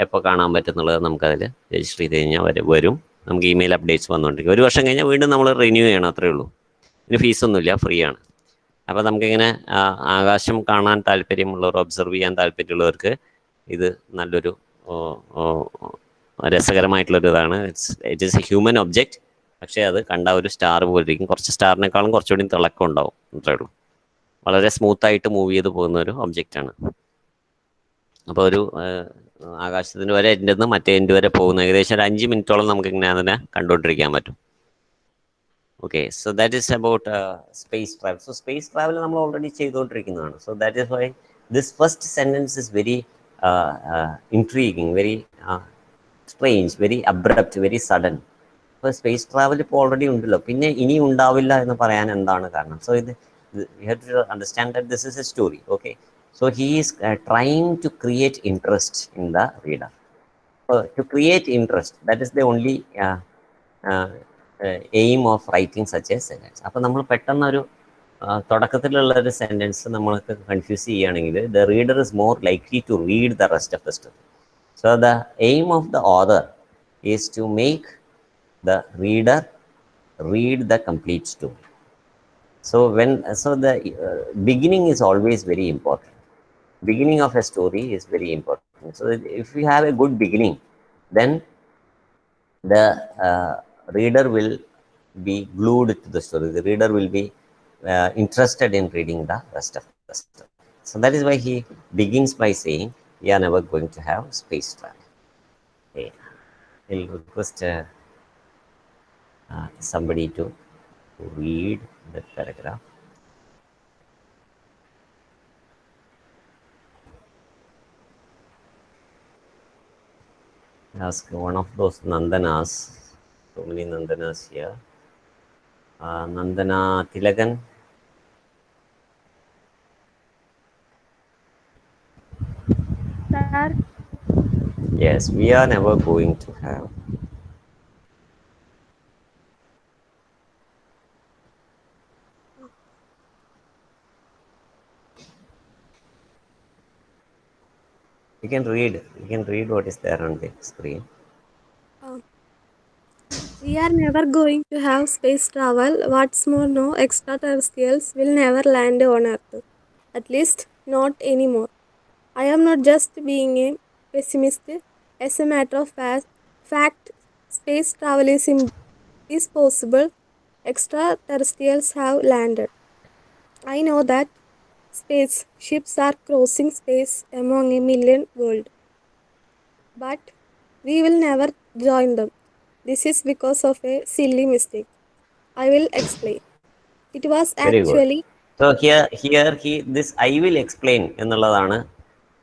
A: എപ്പോൾ കാണാൻ പറ്റുന്നുള്ളത് നമുക്കതിൽ രജിസ്റ്റർ ചെയ്ത് കഴിഞ്ഞാൽ വരും. നമുക്ക് ഇമെയിൽ അപ്ഡേറ്റ്സ് വന്നുകൊണ്ടിരിക്കും. ഒരു വർഷം കഴിഞ്ഞാൽ വീണ്ടും നമ്മൾ റിന്യൂ ചെയ്യണം, അത്രയേ ഉള്ളൂ. ഇതിന് ഫീസൊന്നുമില്ല, ഫ്രീ ആണ്. അപ്പോൾ നമുക്കിങ്ങനെ ആകാശം കാണാൻ താല്പര്യമുള്ളവർ, ഒബ്സർവ് ചെയ്യാൻ താല്പര്യമുള്ളവർക്ക് ഇത് നല്ലൊരു രസകരമായിട്ടുള്ളൊരു ഇതാണ്. It is A human object, പക്ഷേ അത് കണ്ട ഒരു സ്റ്റാർ പോലെ ഇരിക്കും. കുറച്ച് സ്റ്റാറിനേക്കാളും കുറച്ചുകൂടി തിളക്കം ഉണ്ടാവും, അത്രേ ഉള്ളൂ. വളരെ സ്മൂത്തായിട്ട് മൂവ് ചെയ്ത് പോകുന്ന ഒരു ഒബ്ജക്റ്റാണ്. അപ്പോൾ ഒരു ആകാശത്തിന് വരെ എൻ്റെ നിന്ന് മറ്റേ എൻ്റെ വരെ പോകുന്ന ഏകദേശം ഒരു 5 മിനിറ്റോളം നമുക്ക് ഇങ്ങനെ അതിനെ കണ്ടുകൊണ്ടിരിക്കാൻ പറ്റും. Okay, so that is about space travel. So space travel നമ്മൾ ഓൾറെഡി ചെയ്തുകൊണ്ടിരിക്കുന്നതാണ്. So that is why this first sentence is very intriguing, very strange, very abrupt, very sudden. ഇപ്പോൾ സ്പേസ് ട്രാവൽ ഇപ്പോൾ ഓൾറെഡി ഉണ്ടല്ലോ, പിന്നെ ഇനി ഉണ്ടാവില്ല എന്ന് പറയാൻ എന്താണ് കാരണം? സോ ഇത് you have to understand that this is a story. Okay, so he is trying to create interest in the reader. To create interest, that is the only aim of writing such a sentence. അപ്പോൾ നമ്മൾ പെട്ടെന്നൊരു തുടക്കത്തിലുള്ള ഒരു sentence നമ്മൾക്ക് confuse ചെയ്യുകയാണെങ്കിൽ the reader is more likely to read the rest of the story. So the aim of the author is to make the reader read the complete story. So the beginning is always very important. Beginning of a story is very important. So if we have a good beginning, then the reader will be glued to the story. The reader will be interested in reading the rest of the story. So that is why he begins by saying, we are never going to have space travel. Okay. I'll request somebody to read that paragraph. Ask one of those Nandanas. So many Nandanas here. Nandana Tilagan.
E: Sir,
A: Yes, we are never going to have. You can read what is there on the screen.
C: We are never going to have space travel. What's more, no extraterrestrials will never land on Earth. At least, not anymore. I am not just being a pessimist. As a matter of fact, space travel is possible. Extraterrestrials have landed. I know that spaceships are crossing space among a million worlds. But we will never join them. This is because of a silly mistake. I will explain. It was
A: Very good.
C: actually
A: So this I will explain എന്നുള്ളതാണ്.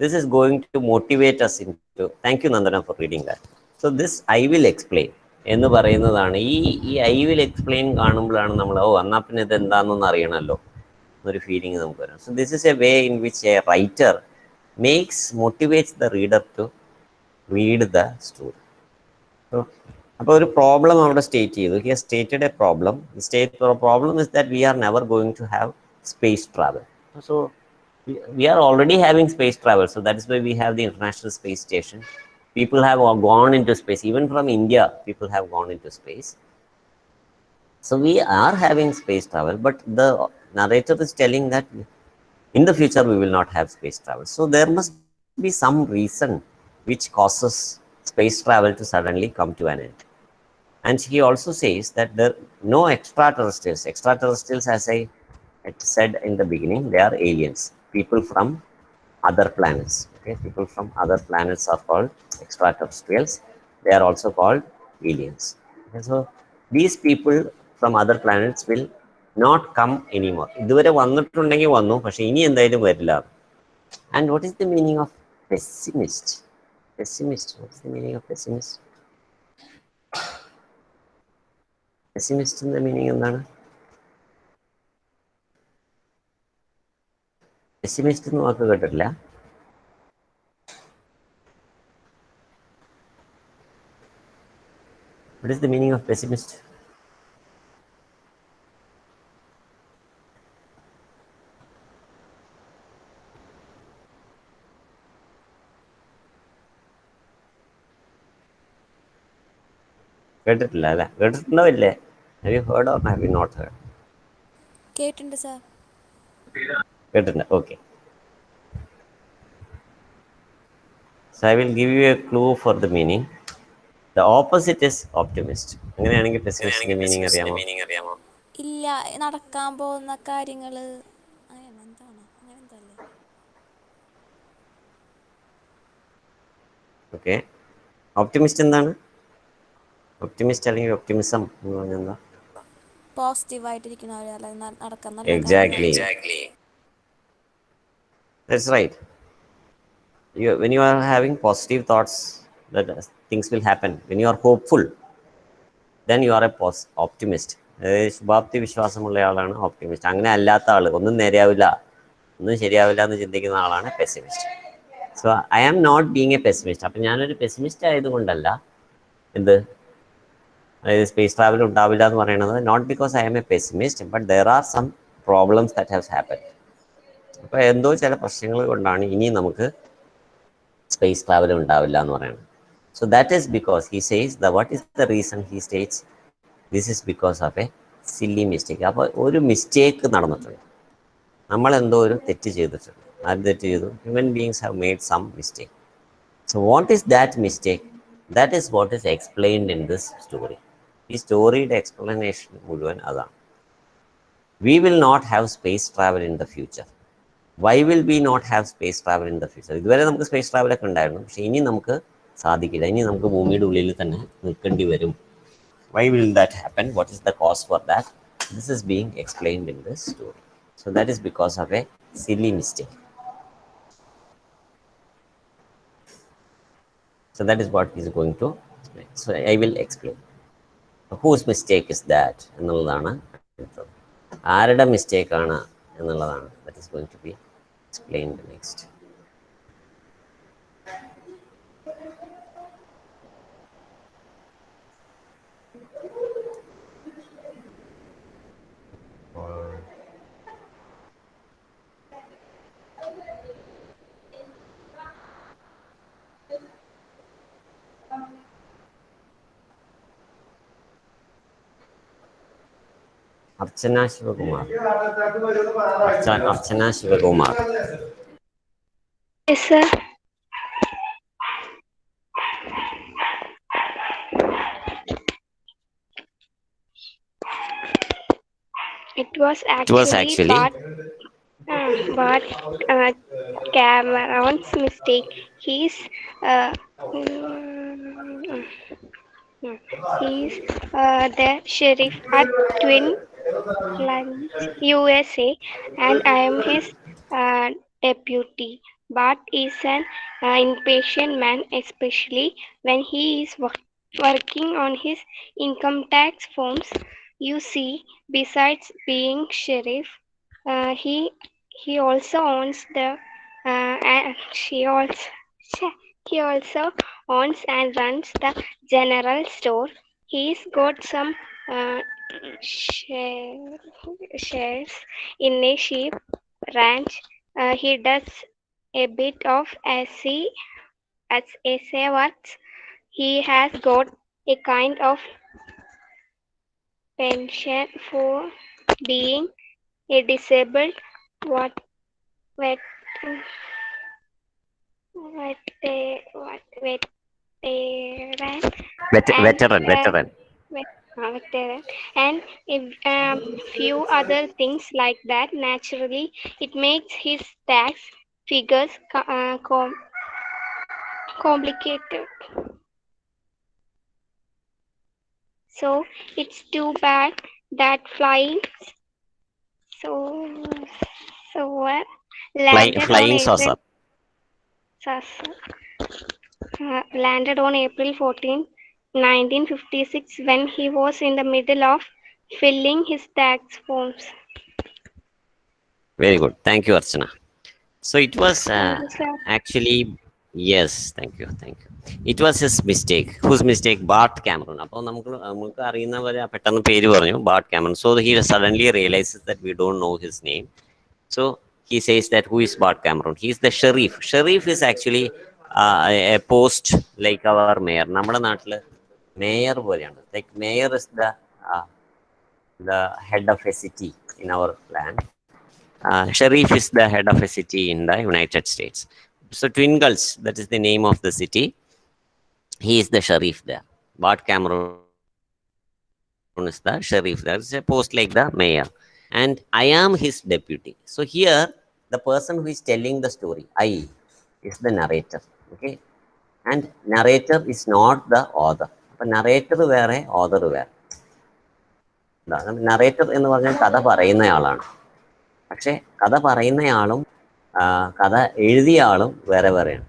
A: This is going to motivate us into. Thank you, Nandana, for reading that. So this I will explain എന്ന് പറയുന്നതാണ് ഈ I will explain കാണുമ്പോഴാണ് നമ്മൾ എന്നാൽ പിന്നെ ഇത് എന്താണെന്നൊന്ന് അറിയണമല്ലോ എന്നൊരു ഫീലിംഗ് നമുക്ക് വരും. So this is a way in which a writer motivates the reader to read the story. So, അപ്പോൾ ഒരു പ്രോബ്ലം അവിടെ സ്റ്റേറ്റ് ചെയ്തു. He has stated a problem. Problem is that we are never going to have space travel. So we are already having space travel, so that is why we have the International Space Station. People have gone into space. Even from India, people have gone into space. So we are having space travel, but the narrator is telling that in the future we will not have space travel. So there must be some reason which causes space travel to suddenly come to an end. And he also says that there no extraterrestrials. Extraterrestrials, as I had said in the beginning, they are aliens, people from other planets. Okay, people from other planets are called extraterrestrials. They are also called aliens. Okay, so these people from other planets will not come anymore. ഇതുവരെ വന്നിട്ടുണ്ടെങ്കിൽ വന്നു, പക്ഷെ ഇനി എന്തായാലും വരില്ല. And what is the meaning of pessimist? Pessimist. What is the meaning of pessimist? Pessimistic meaning എന്താണ്? Pessimist എന്ന് വാക്ക് കേട്ടിട്ടില്ല. What is the meaning of pessimist? കേട്ടിട്ടില്ല അല്ലേ? കേട്ടിട്ടുണ്ടാവില്ലേ? Have you heard or have you not heard?
D: കേട്ടിട്ടുണ്ട് sir.
A: കേട്ടിട്ടുണ്ട്. Okay. So I will give you a clue for the meaning. The opposite is optimist. അങ്ങനെയാണെങ്കിൽ പെസിമിസ്റ്റിന്റെ meaning അറിയാമോ?
D: ഇല്ല, നടക്കാൻ പോകുന്ന കാര്യങ്ങൾ അങ്ങനെയാണ്, എന്താണ് അങ്ങനെ എന്തല്ലേ?
A: ഓക്കെ. ഓപ്റ്റിമിസ്റ്റ് എന്താണ്? ഒപ്റ്റിമിസ്റ്റ് അല്ലെങ്കിൽ ഒപ്റ്റിമിസം എന്ന് പറഞ്ഞാൽ എന്താ?
D: പോസിറ്റീവായിട്ടിരിക്കുന്ന ഒരാൾ, നടക്കാൻ നല്ല
A: Exactly. That's right. When you are having positive thoughts that things will happen, when you are hopeful, then you are a optimist. ശുഭാപ്തി വിശ്വാസമുള്ള ആളാണ് ഓപ്റ്റിമിസ്റ്റ്. അങ്ങനെ അല്ലാത്ത ആൾ ഒന്നും നേരെയാവില്ല, ഒന്നും ശരിയാവില്ല എന്ന് ചിന്തിക്കുന്ന ആളാണ് pessimist. So I am not being a pessimist. അപ്പം ഞാനൊരു പെസിമിസ്റ്റ് ആയതുകൊണ്ടല്ല എന്ത്, അതായത് സ്പേസ് ട്രാവൽ ഉണ്ടാവില്ല എന്ന് പറയുന്നത്, not because I am a pessimist, but there are some problems that have happen. അപ്പോൾ എന്തോ ചില പ്രശ്നങ്ങൾ കൊണ്ടാണ് ഇനി നമുക്ക് സ്പേസ് ട്രാവൽ ഉണ്ടാവില്ല എന്ന് പറയുന്നത്. So that is because he says that what is the reason he states this is because of a silly mistake. അപ്പോൾ ഒരു മിസ്റ്റേക്ക് നടന്നിട്ടുണ്ട്, നമ്മൾ എന്തോ ഒരു തെറ്റ് ചെയ്തിട്ടുണ്ട്. ആര് തെറ്റ് ചെയ്തു? Human beings have made some mistake. So what is that mistake? That is what is explained in this story. ഈ സ്റ്റോറിയുടെ എക്സ്പ്ലനേഷൻ മുഴുവൻ അതാണ്. We will not have space travel in the future. Why will we not have space travel in the future? ഇതുവരെ നമുക്ക് space ട്രാവലൊക്കെ ഉണ്ടായിരുന്നു, പക്ഷെ ഇനി നമുക്ക് സാധിക്കില്ല. ഇനി നമുക്ക് ഭൂമിയുടെ ഉള്ളിൽ തന്നെ നിൽക്കേണ്ടി വരും. Why will that happen? What is the cause for that? This is being explained in this story. So that is because of a silly mistake. So that is what he is going to explain. So I will explain. Whose mistake is that? എന്നുള്ളതാണ് ആരുടെ മിസ്റ്റേക്കാണ് എന്നുള്ളതാണ്. That is going to be explained next. Archana Shivakumar. Archana Shivakumar.
B: Yes, sir. It was actually but Cameron's mistake. He's
F: Hmm. He's the sheriff at Twin Plains, USA, and I am his uh, deputy. Bart is an impatient man, especially when he is working on his income tax forms. You see, besides being sheriff, uh, he he also owns the and she also he also owns and runs the general store. He's got some uh, share, shares in a sheep ranch. He does a bit of as essay works. He has got a kind of pension for being a disabled what vet, veteran and
A: Veteran, veteran.
F: vet- veteran and few other things like that. Naturally, it makes his tax figures complicated. So it's too bad that flying so so landed on
A: Flying
F: April
A: saucer.
F: landed on April 14, 1956, when he was in the middle of filling his tax forms.
A: Very good. Thank you, Archana. So it was
F: Thank you, sir.
A: actually, yes, thank you, thank you. It was his mistake. Whose mistake? Bart Cameron. അപ്പോൾ നമുക്ക് അറിയുന്നവരെ പെട്ടെന്ന് പേര് പറഞ്ഞു Bart Cameron. So he suddenly realizes that we don't know his name. So he says that who is Bart Cameron? He is the sheriff. Sheriff is actually a post like our mayor. നമ്മുടെ നാട്ടില് mayor പോലെയാണ്. Like mayor is the head of a city in our land. Sharif is the head of a city in the United States. So Twin Gulls, that is the name of the city. He is the Sharif there. Bart Cameron is the Sharif. There is a post like the mayor. And I am his deputy. So here, the person who is telling the story, I, is the narrator. Okay. And narrator is not the author. But narrator where, author where. Narrator എന്ന് പറഞ്ഞാൽ കഥ പറയുന്നയാളാണ്. പക്ഷെ കഥ പറയുന്നയാളും കഥ എഴുതിയ ആളും വേറെ വേറെയാണ്.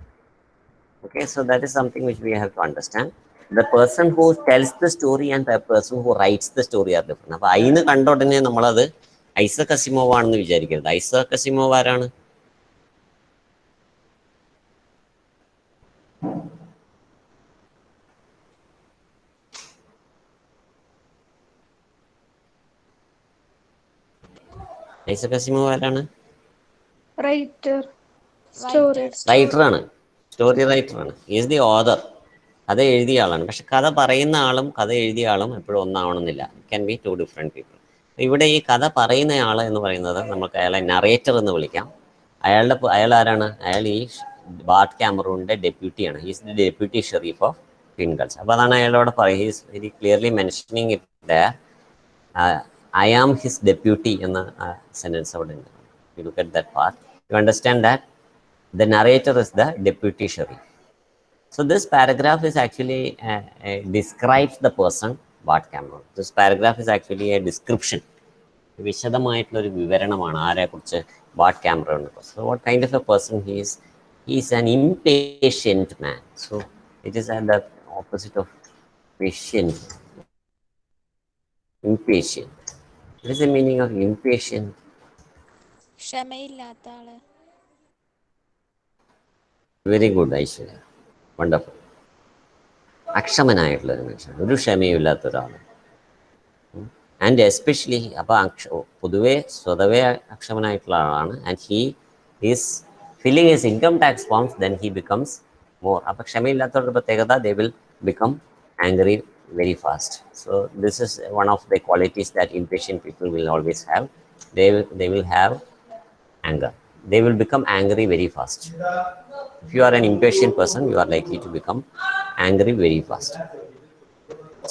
A: Okay, so that is something which we have to understand. The person who tells the story and the person who writes the story are different. അപ്പൊ അതിന് കണ്ട ഉടനെ നമ്മളത് ഐസക് അസിമോവ് ആണെന്ന് വിചാരിക്കരുത്. ഐസക് അസിമോവ് ആരാണ്? ഐസക് അസിമോവ് ആരാണ്?
E: Writer.
D: റൈറ്റർ.
A: റൈറ്ററാണ്, സ്റ്റോറി റൈറ്ററാണ്. Is the author. കഥ എഴുതിയ ആളാണ്. പക്ഷെ കഥ പറയുന്ന ആളും കഥ എഴുതിയ ആളും എപ്പോഴും ഒന്നാവണമെന്നില്ല. It can be two different people. ഇവിടെ ഈ കഥ പറയുന്ന ആൾ എന്ന് പറയുന്നത് നമുക്ക് അയാളെ നറേറ്റർ എന്ന് വിളിക്കാം. അയാൾ ആരാണ്? അയാൾ ഈ ബാർട്ട് ക്യാമറൂണിൻ്റെ ഡെപ്യൂട്ടിയാണ്. He's the deputy sheriff of Twin Gulch. അപ്പോൾ അതാണ് അയാളോട് പറയുക. He's very clearly mentioning it there. I am his deputy എന്ന സെൻറ്റൻസ് അവിടെ ഉണ്ട്. You look at that part, you understand that the narrator is the deputy sheriff. So this paragraph is actually describes the person Bart Cameron. This paragraph is actually a description. വിശദമായിട്ടുള്ള ഒരു വിവരണമാണ് ആരെക്കുറിച്ച്, Bart കാമറോണിനെ കുറിച്ച്. So what kind of a person he is? He is an impatient man. So it is the opposite of patient. Impatient. What is the meaning of impatient?
D: ക്ഷമയില്ലാത്ത ആള്.
A: Very good Aishwarya, wonderful. അക്ഷമനായിട്ടുള്ള ഒരു മനുഷ്യൻ, ഒരു ക്ഷമയും ഇല്ലാത്ത ഒരാൾ. ആൻഡ് എസ്പെഷ്യലി അപ്പോൾ പൊതുവെ സ്വതവേ അക്ഷമനായിട്ടുള്ള ആളാണ്. And he is filling his income tax forms, then he becomes more. അപ്പോൾ ക്ഷമയില്ലാത്തവരുടെ പ്രത്യേകത, they will become angry very fast. So this is one of the qualities that impatient people will always have. They will have anger. They will become angry very fast. If you are an impatient person, you are likely to become angry very fast.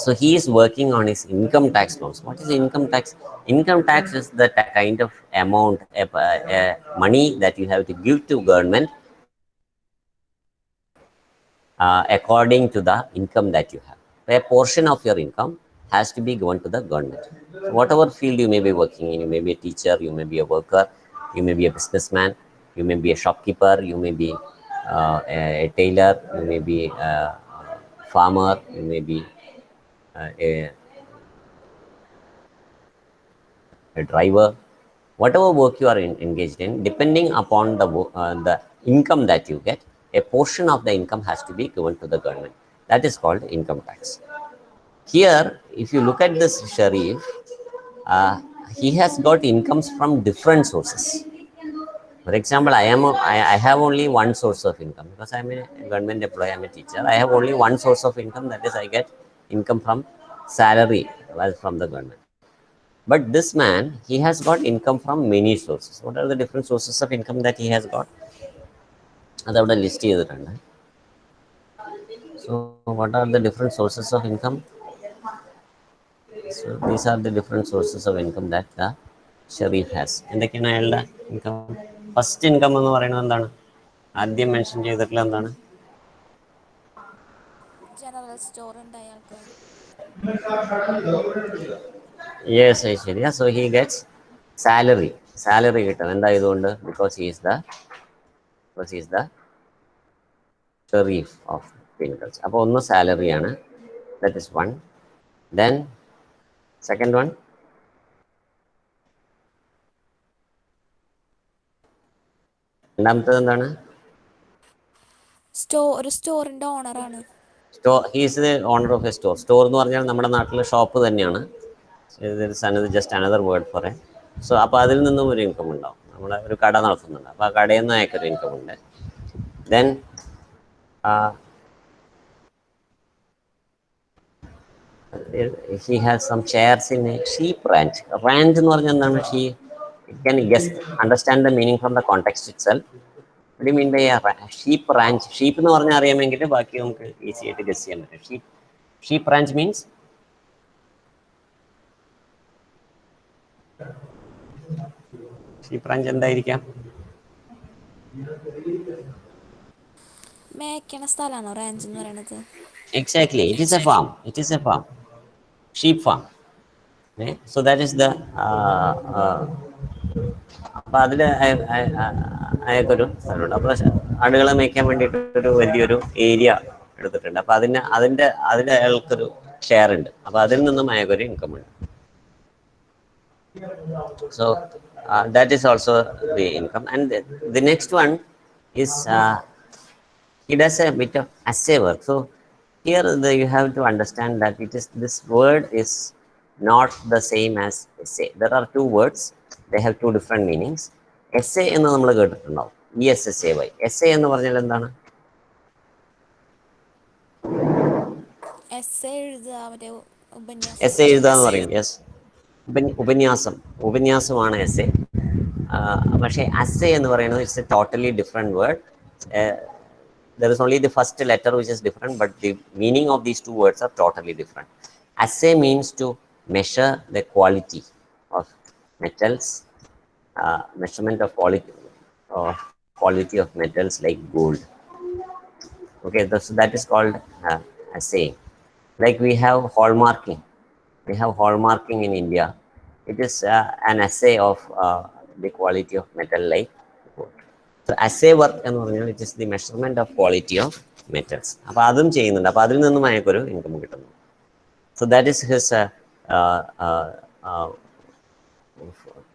A: So he is working on his income tax forms. What is income tax? Income tax is the kind of amount, money that you have to give to government according to the income that you have. a portion of your income has to be given to the government. So whatever field you may be working in, you may be a teacher, you may be a worker, you may be a businessman, you may be a shopkeeper, you may be a tailor, you may be a farmer, you may be a driver, whatever work you are engaged in, depending upon the income that you get, a portion of the income has to be given to the government. That is called income tax. Here, if you look at this Sharif, uh, he has got incomes from different sources. For example, I have only one source of income because I'm a government employee, I'm a teacher. I have only one source of income, that is, I get income from salary, well, from the government. But this man, he has got income from many sources. What are the different sources of income that he has got? അതവിടെ list ചെയ്തിട്ടുണ്ട്. So what are the different sources of income? So these are the different sources of income that the Sharif has. എന്തൊക്കെയാണ് അയാളുടെ income? First income എന്ന് പറയുന്നത് എന്താണ്? ആദ്യം mention ചെയ്തിട്ടുള്ള എന്താണ്?
D: ജനറൽ സ്റ്റോർ ഉണ്ട് അയാൾക്ക്.
A: യെസ്, ശരിയാ. സോ ഹി ഗെറ്റ്സ് സാലറി കിട്ടും. എന്തായതുകൊണ്ട്? Because he is the sheriff of Pinculs. അപ്പോൾ ഒന്ന് സാലറിയാണ്, that is one. Then second one, രണ്ടാമത്തത് എന്താണ്?
D: ഒരു സ്റ്റോറിന്റെ ഓണറാണ്.
A: He's the owner of a store. Store എന്ന് പറഞ്ഞാൽ നമ്മുടെ നാട്ടിലെ ഷോപ്പ് തന്നെയാണ്. Just another word for a. So അപ്പോൾ അതിൽ നിന്നും ഒരു ഇൻകം ഉണ്ടാവും. നമ്മൾ ഒരു കട നടത്തുന്നുണ്ട്, അപ്പോൾ ആ കടയിൽ നിന്ന് അയക്കൊരു ഇൻകം ഉണ്ട്. Then he has some shares in a sheep ranch. Ranch എന്ന് പറഞ്ഞാൽ എന്താണ്? Can you guess, understand the meaning from the context itself? What do you mean by a sheep ranch? Sheep എന്ന് പറഞ്ഞാൽ അറിയാമെങ്കിൽ ബാക്കി നമുക്ക് ഈസി ആയിട്ട് ഗസ് ചെയ്യാൻ പറ്റും. Sheep ranch means sheep ranch എന്തായിരിക്കാം?
D: മേക്കണ സ്ഥലമാണോ റാഞ്ച് എന്ന് പറയുന്നത്?
A: Exactly, it is a farm. Sheep farm. Okay? So that is the അപ്പോൾ അതിൽ അയാൾക്കൊരു സ്ഥലമുണ്ട്. അപ്പോൾ ആടുകളെ മേയ്ക്കാൻ വേണ്ടിയിട്ടൊരു വലിയൊരു ഏരിയ എടുത്തിട്ടുണ്ട്. അപ്പോൾ അതിൽ അയാൾക്കൊരു ഷെയർ ഉണ്ട്. അപ്പോൾ അതിൽ നിന്നും അയാൾക്കൊരു ഇൻകം ഉണ്ട്. So that is also the income. And the next one is he does a bit of assay work. So here you have to understand that this word is not the same as essay. There are two words, they have two different meanings. Essay എന്ന് നമ്മൾ കേട്ടിട്ടുണ്ടാവും, ESSAY. essay എന്ന് പറഞ്ഞാൽ എന്താണ്?
D: essay
A: എഴുതാന്ന് പറയും. Yes, ഉപന്യാസമാണ് essay. പക്ഷേ assay എന്ന് പറയുന്നത് it's a totally different word. There is only the first letter which is different, but the meaning of these two words are totally different. Assay means to measure the quality of metals, measurement of quality of metals like gold. Okay, so that is called assaying. Like we have hallmarking. We have hallmarking in India. It is an assay of the quality of metal like gold. So assay work എന്ന് പറഞ്ഞാൽ it is the measurement of quality of metals. അപ്പോൾ അതും ചെയ്യുന്നുണ്ട്. അപ്പോൾ അതിൽ നിന്നും അയാൾക്കൊരു income കിട്ടുന്നു. So that is his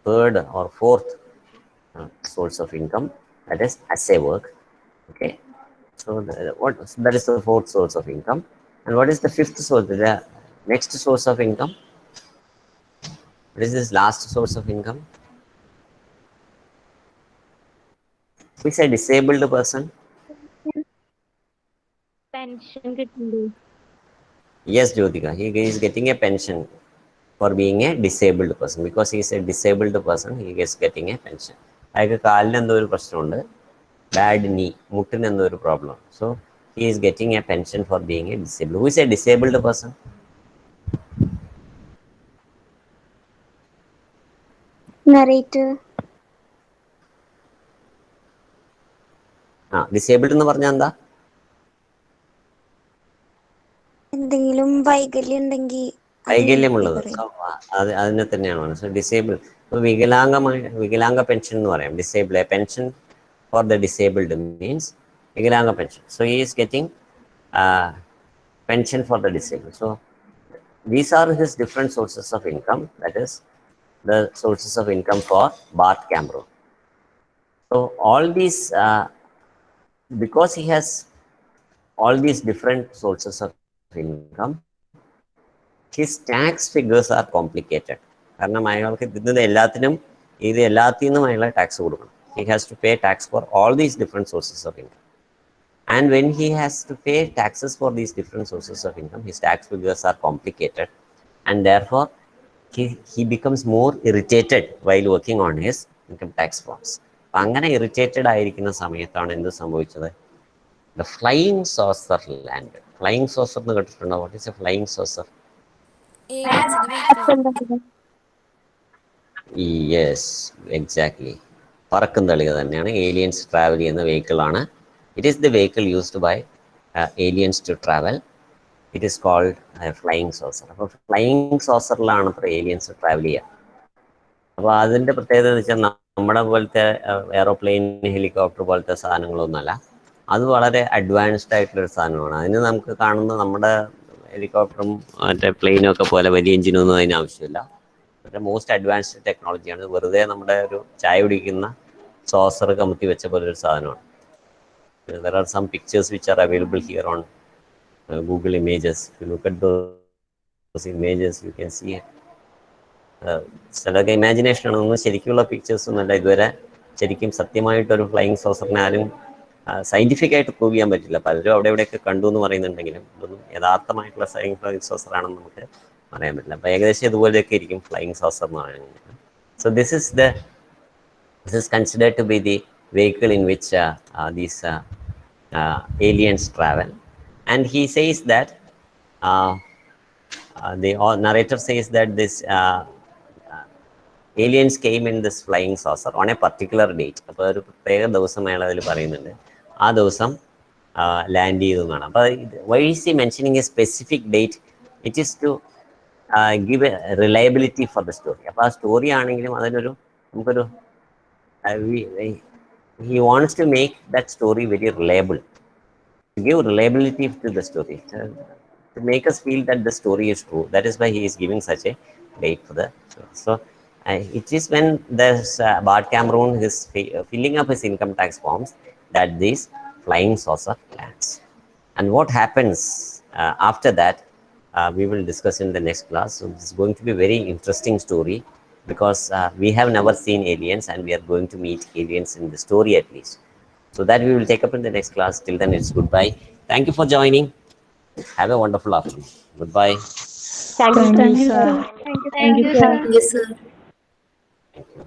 A: third or fourth source of income, that is assay work. Okay, so that is the fourth source of income. And what is the fifth source, the next source of income? What is this last source of income? Who is a disabled person?
F: Pension കിട്ടുന്നുണ്ട്.
A: Yes, Jyotika, he is getting a pension for being a disabled person. Because he is a disabled person, he is getting a pension. അയാൾക്ക് കാലിന് എന്തോ ഒരു പ്രശ്നമുണ്ട്, bad നീ, മുട്ടിന് എന്തോ ഒരു problem. So he is getting a pension for being a disabled. Who is a disabled person?
B: narrator.
A: Disabled എന്ന് പറഞ്ഞാൽ എന്താ?
B: എന്തെങ്കിലും എന്തെങ്കിലും വൈകല്യം ഉണ്ടെങ്കിൽ
A: വൈകല്യമുള്ളത്. സോ അതിനെ തന്നെയാണ്. സോ ഡിസേബിൾ, വികലാംഗ പെൻഷൻ എന്ന് പറയാം. Disable, a pension for the disabled means വികലാംഗ pension. So he is getting pension for the disabled. So these are his different sources of income. That is the sources of income for Bart Cameron. So all these, because he has all these different sources of income, his tax figures are complicated. കാരണം അയാൾക്ക് ഇതിന് എല്ലാത്തിനും അയാൾ tax കൊടുക്കണം. He has to pay tax for all these different sources of income. And when he has to pay taxes for these different sources of income, his tax figures are complicated, and therefore he becomes more irritated while working on his income tax forms. അങ്ങനെ irritated ആയിരിക്കുന്ന സമയത്താണ് എന്ത് സംഭവിച്ചത്? The flying saucer land. Flying saucer എന്ന് കേട്ടിട്ടുണ്ടോ? What is a flying saucer?
D: ഏലിയൻസിന്റെ വെഹിക്കിളോ?
A: Yes, exactly. പറക്കും തളിക തന്നെയാണ്. ഏലിയൻസ് ട്രാവൽ ചെയ്യുന്ന വെഹിക്കിളാണ്. It is the vehicle used by aliens to travel. It is called flying saucer. അപ്പോൾ ഫ്ലൈയിങ് സോസറിലാണ് ഇപ്പോൾ ഏലിയൻസ് ട്രാവൽ ചെയ്യുക. അപ്പോൾ അതിൻ്റെ പ്രത്യേകത എന്ന് വെച്ചാൽ നമ്മുടെ പോലത്തെ എയറോപ്ലെയിൻ, ഹെലികോപ്റ്റർ പോലത്തെ സാധനങ്ങളൊന്നുമല്ല. അത് വളരെ അഡ്വാൻസ്ഡ് ആയിട്ടുള്ളൊരു സാധനമാണ്. അതിന് നമുക്ക് കാണുന്ന നമ്മുടെ ഹെലികോപ്റ്ററും മറ്റേ പ്ലെയിനും ഒക്കെ പോലെ വലിയ എഞ്ചിനൊന്നും അതിന് ആവശ്യമില്ല. മറ്റേ മോസ്റ്റ് അഡ്വാൻസ്ഡ് ടെക്നോളജിയാണ്. വെറുതെ നമ്മുടെ ഒരു ചായ കുടിക്കുന്ന സോസർ കമത്തി വെച്ച പോലെ ഒരു സാധനമാണ്. There are some pictures which are available here on Google Images. If you look at those images, you can see it. ചിലതൊക്കെ ഇമാജിനേഷൻ ആണ്. ഒന്നും ശരിക്കുള്ള പിക്ചേഴ്സ് ഒന്നുമല്ല. ഇതുവരെ ശരിക്കും സത്യമായിട്ടൊരു ഫ്ലൈയിങ് സോസറിനെ ആരും സയൻറ്റിഫിക് ആയിട്ട് പ്രൂവ് ചെയ്യാൻ പറ്റില്ല. പലരും അവിടെ ഇവിടെയൊക്കെ കണ്ടു എന്ന് പറയുന്നുണ്ടെങ്കിലും ഇതൊന്നും യഥാർത്ഥമായിട്ടുള്ള ഫ്ലൈയിങ് സോസറാണെന്ന് നമുക്ക് പറയാൻ പറ്റില്ല. അപ്പോൾ ഏകദേശം ഇതുപോലെയൊക്കെ ഇരിക്കും ഫ്ലൈയിങ് സോസർ എന്ന് പറയുന്നത്. So this is considered to be the vehicle in which these aliens travel. And he says that the narrator says that this aliens came in this flying saucer on a particular date. അപ്പോൾ ഒരു പ്രത്യേക ദിവസം അയാൾ അതിൽ പറയുന്നുണ്ട്. ആ ദിവസം land ചെയ്തു എന്നാണ്. അപ്പോൾ why is he mentioning a specific date? It is to give a reliability for the story. അപ്പോൾ ആ സ്റ്റോറി ആണെങ്കിലും അതിനൊരു നമുക്കൊരു he wants to make that story very reliable, to give reliability to the story, to make us feel that the story is true. That is why he is giving such a date for the story. So it is when this Bart Cameron is filling up his income tax forms that this flying saucer lands. And what happens after that, we will discuss in the next class. So this is going to be a very interesting story, because we have never seen aliens, and we are going to meet aliens in the story at least. So that we will take up in the next class. Till then, it's goodbye. Thank you for joining. Have a wonderful afternoon. Goodbye.
G: Thank you,
E: Thank you,
G: sir.
E: sir.
F: Thank you, sir.
E: Thank you, sir.
A: Thank you.